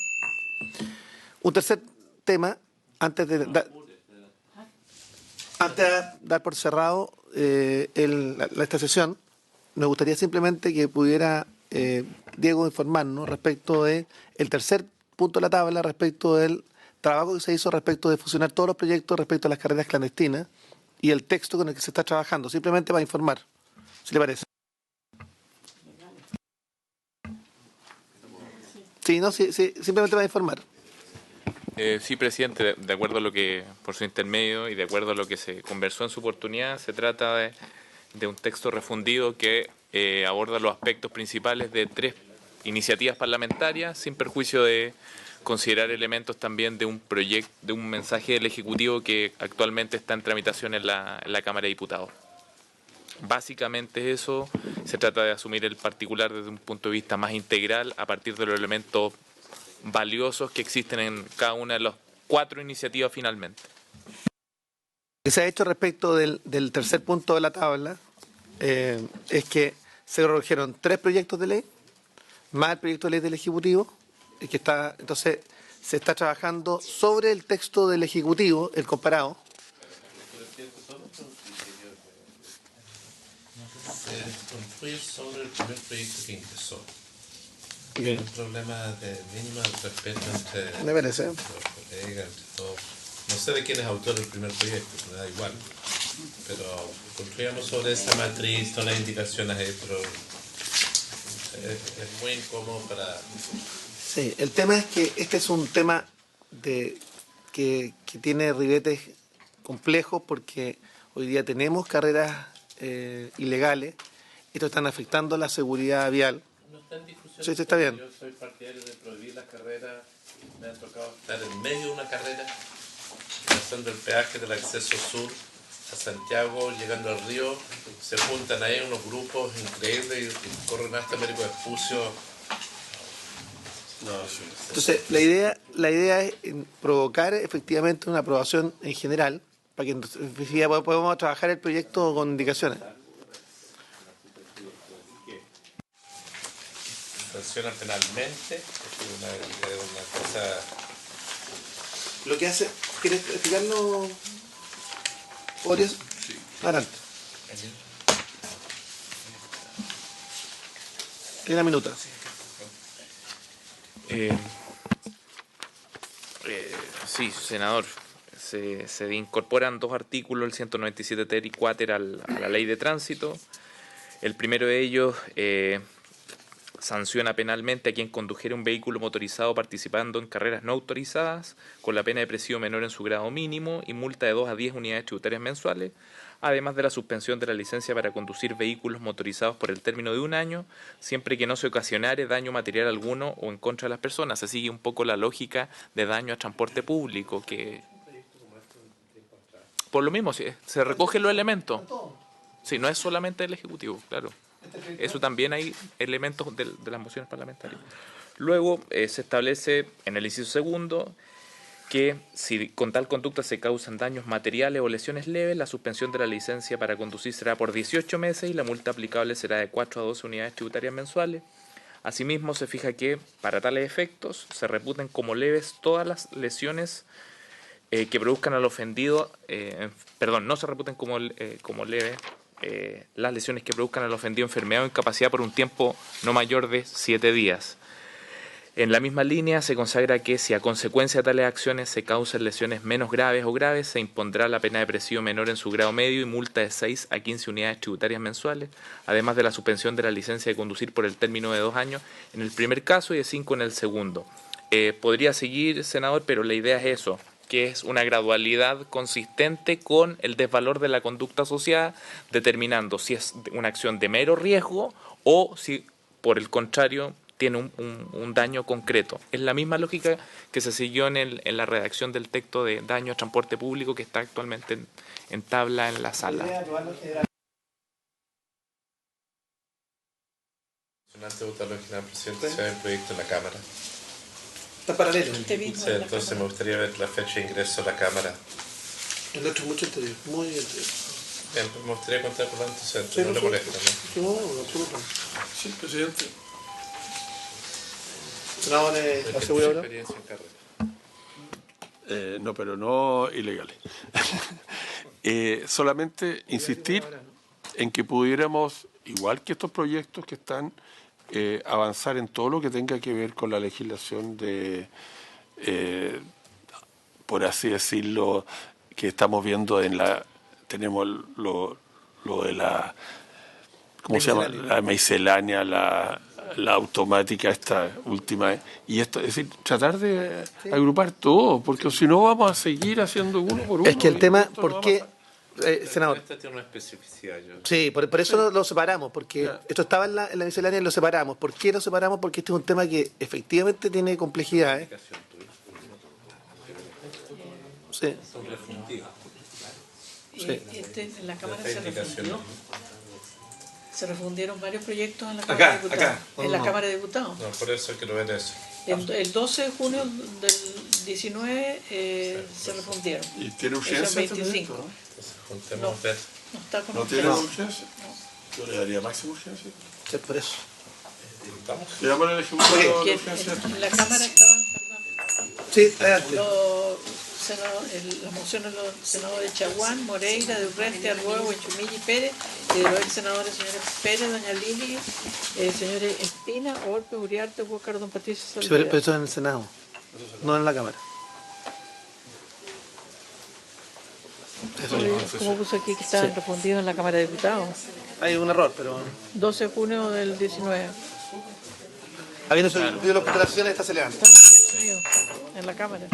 Un tercer tema, antes de dar por cerrado esta sesión, me gustaría simplemente que pudiera Diego informarnos respecto del tercer punto de la tabla, respecto del trabajo que se hizo respecto de fusionar todos los proyectos respecto a las carreras clandestinas y el texto con el que se está trabajando, simplemente para informar, si le parece. Sí, simplemente para informar. Sí, presidente, de acuerdo a lo que, por su intermedio y de acuerdo a lo que se conversó en su oportunidad, se trata de un texto refundido que aborda los aspectos principales de 3 iniciativas parlamentarias, sin perjuicio de considerar elementos también de un proyecto, de un mensaje del Ejecutivo que actualmente está en tramitación en la Cámara de Diputados. Básicamente eso, se trata de asumir el particular desde un punto de vista más integral a partir de los elementos valiosos que existen en cada una de las 4 iniciativas finalmente. Lo que se ha hecho respecto del tercer punto de la tabla es que se redujeron 3 proyectos de ley, más el proyecto de ley del Ejecutivo, que está, entonces se está trabajando sobre el texto del Ejecutivo, el comparado. Se construye sobre el primer proyecto que ingresó. Okay. Un problema de mínimo respeto entre Me parece. los colegas, entre todos. No sé de quién es autor del primer proyecto, me da igual. Pero construíamos sobre esa matriz, todas las indicaciones ahí, pero es muy incómodo para... Sí, el tema es que este es un tema que tiene ribetes complejos, porque hoy día tenemos carreras ilegales. Estos están afectando la seguridad vial. No está en discusión. Sí, está bien. Yo soy partidario de prohibir las carreras. Me ha tocado estar en medio de una carrera, pasando el peaje del acceso sur a Santiago, llegando al río. Se juntan ahí unos grupos increíbles y corren hasta Américo Vespucio. Entonces, la idea es provocar efectivamente una aprobación en general, para que podamos trabajar el proyecto con indicaciones. Sanciona penalmente, es una cosa... Lo que hace, ¿quieres explicarlo, Orias? Sí. Adelante. En una minuta. Sí, senador. Se incorporan 2 artículos, el 197 ter y 4 a la ley de tránsito. El primero de ellos sanciona penalmente a quien condujera un vehículo motorizado participando en carreras no autorizadas, con la pena de presidio menor en su grado mínimo y multa de 2 a 10 unidades tributarias mensuales, además de la suspensión de la licencia para conducir vehículos motorizados por el término de 1 año, siempre que no se ocasionare daño material alguno o en contra de las personas. Se sigue un poco la lógica de daño a transporte público, que por lo mismo se recogen los elementos. Sí, no es solamente el Ejecutivo, claro. Eso también hay elementos de las mociones parlamentarias. Luego se establece en el inciso segundo que si con tal conducta se causan daños materiales o lesiones leves, la suspensión de la licencia para conducir será por 18 meses y la multa aplicable será de 4 a 12 unidades tributarias mensuales. Asimismo, se fija que para tales efectos se reputen como leves todas las lesiones que produzcan al ofendido, no se reputen como leves las lesiones que produzcan al ofendido enfermedad o incapacidad por un tiempo no mayor de 7 días. En la misma línea se consagra que si a consecuencia de tales acciones se causan lesiones menos graves o graves, se impondrá la pena de presidio menor en su grado medio y multa de 6 a 15 unidades tributarias mensuales, además de la suspensión de la licencia de conducir por el término de 2 años en el primer caso y de 5 en el segundo. Podría seguir, senador, pero la idea es eso, que es una gradualidad consistente con el desvalor de la conducta asociada, determinando si es una acción de mero riesgo o si, por el contrario, tiene un daño concreto. Es la misma lógica que se siguió en la redacción del texto de daño a transporte público que está actualmente en tabla en la sala. Votarlo, general presidente, se ve el proyecto en la Cámara. Está paralelo. Sí, entonces me gustaría ver la fecha de ingreso a la Cámara. El otro es mucho anterior, muy anterior. Bien, me gustaría contar por lo antecedentes, no le molesta, ¿no? No, absolutamente. Sí, presidente. Senador, ¿asegura ahora? Experiencia en carrera. No, pero no ilegales. Solamente insistir en que pudiéramos, igual que estos proyectos que están, avanzar en todo lo que tenga que ver con la legislación de, por así decirlo, que estamos viendo tenemos lo de la, ¿cómo se llama? La miscelánea, la automática, esta última, y esto, es decir, tratar de agrupar todo, porque si no vamos a seguir haciendo uno por uno. Es que el tema, ¿por qué? Senador. Esta tiene una especificidad. Sí, por eso lo separamos, porque esto estaba en la miscelánea y lo separamos. ¿Por qué lo separamos? Porque este es un tema que efectivamente tiene complejidades. Sí. Sí. En la Cámara se refundió. Se refundieron varios proyectos en la Acá, Cámara de Diputados. acá. En la Cámara de Diputados. No, por eso quiero ver eso. El 12 de junio del 19 se refundieron. ¿Y tiene Eso urgencia? es 25. Entonces, juntemos ver. No está con ¿No tiene urgencia. urgencia? Yo le daría máxima urgencia. Sí, por eso. ¿Estamos? Llámale al ejecutivo de urgencia. En la Cámara estaban, Sí, adelante. las mociones de los senadores Chaguán, Moreira, de Urresti, Arruego, Huenchumilla y Pérez, y de los ex senadores señores Pérez, doña Lili, señores Espina, Orpe, Uriarte, Huáscar, don Patricio Sí, Saldívar. pero eso es en el Senado, no en la Cámara. ¿Cómo puso aquí que estaban refundidos en la Cámara de Diputados? Hay un error, pero 12 de junio del 19. habiendo sucedido las postulaciones, esta se levanta. En la Cámara.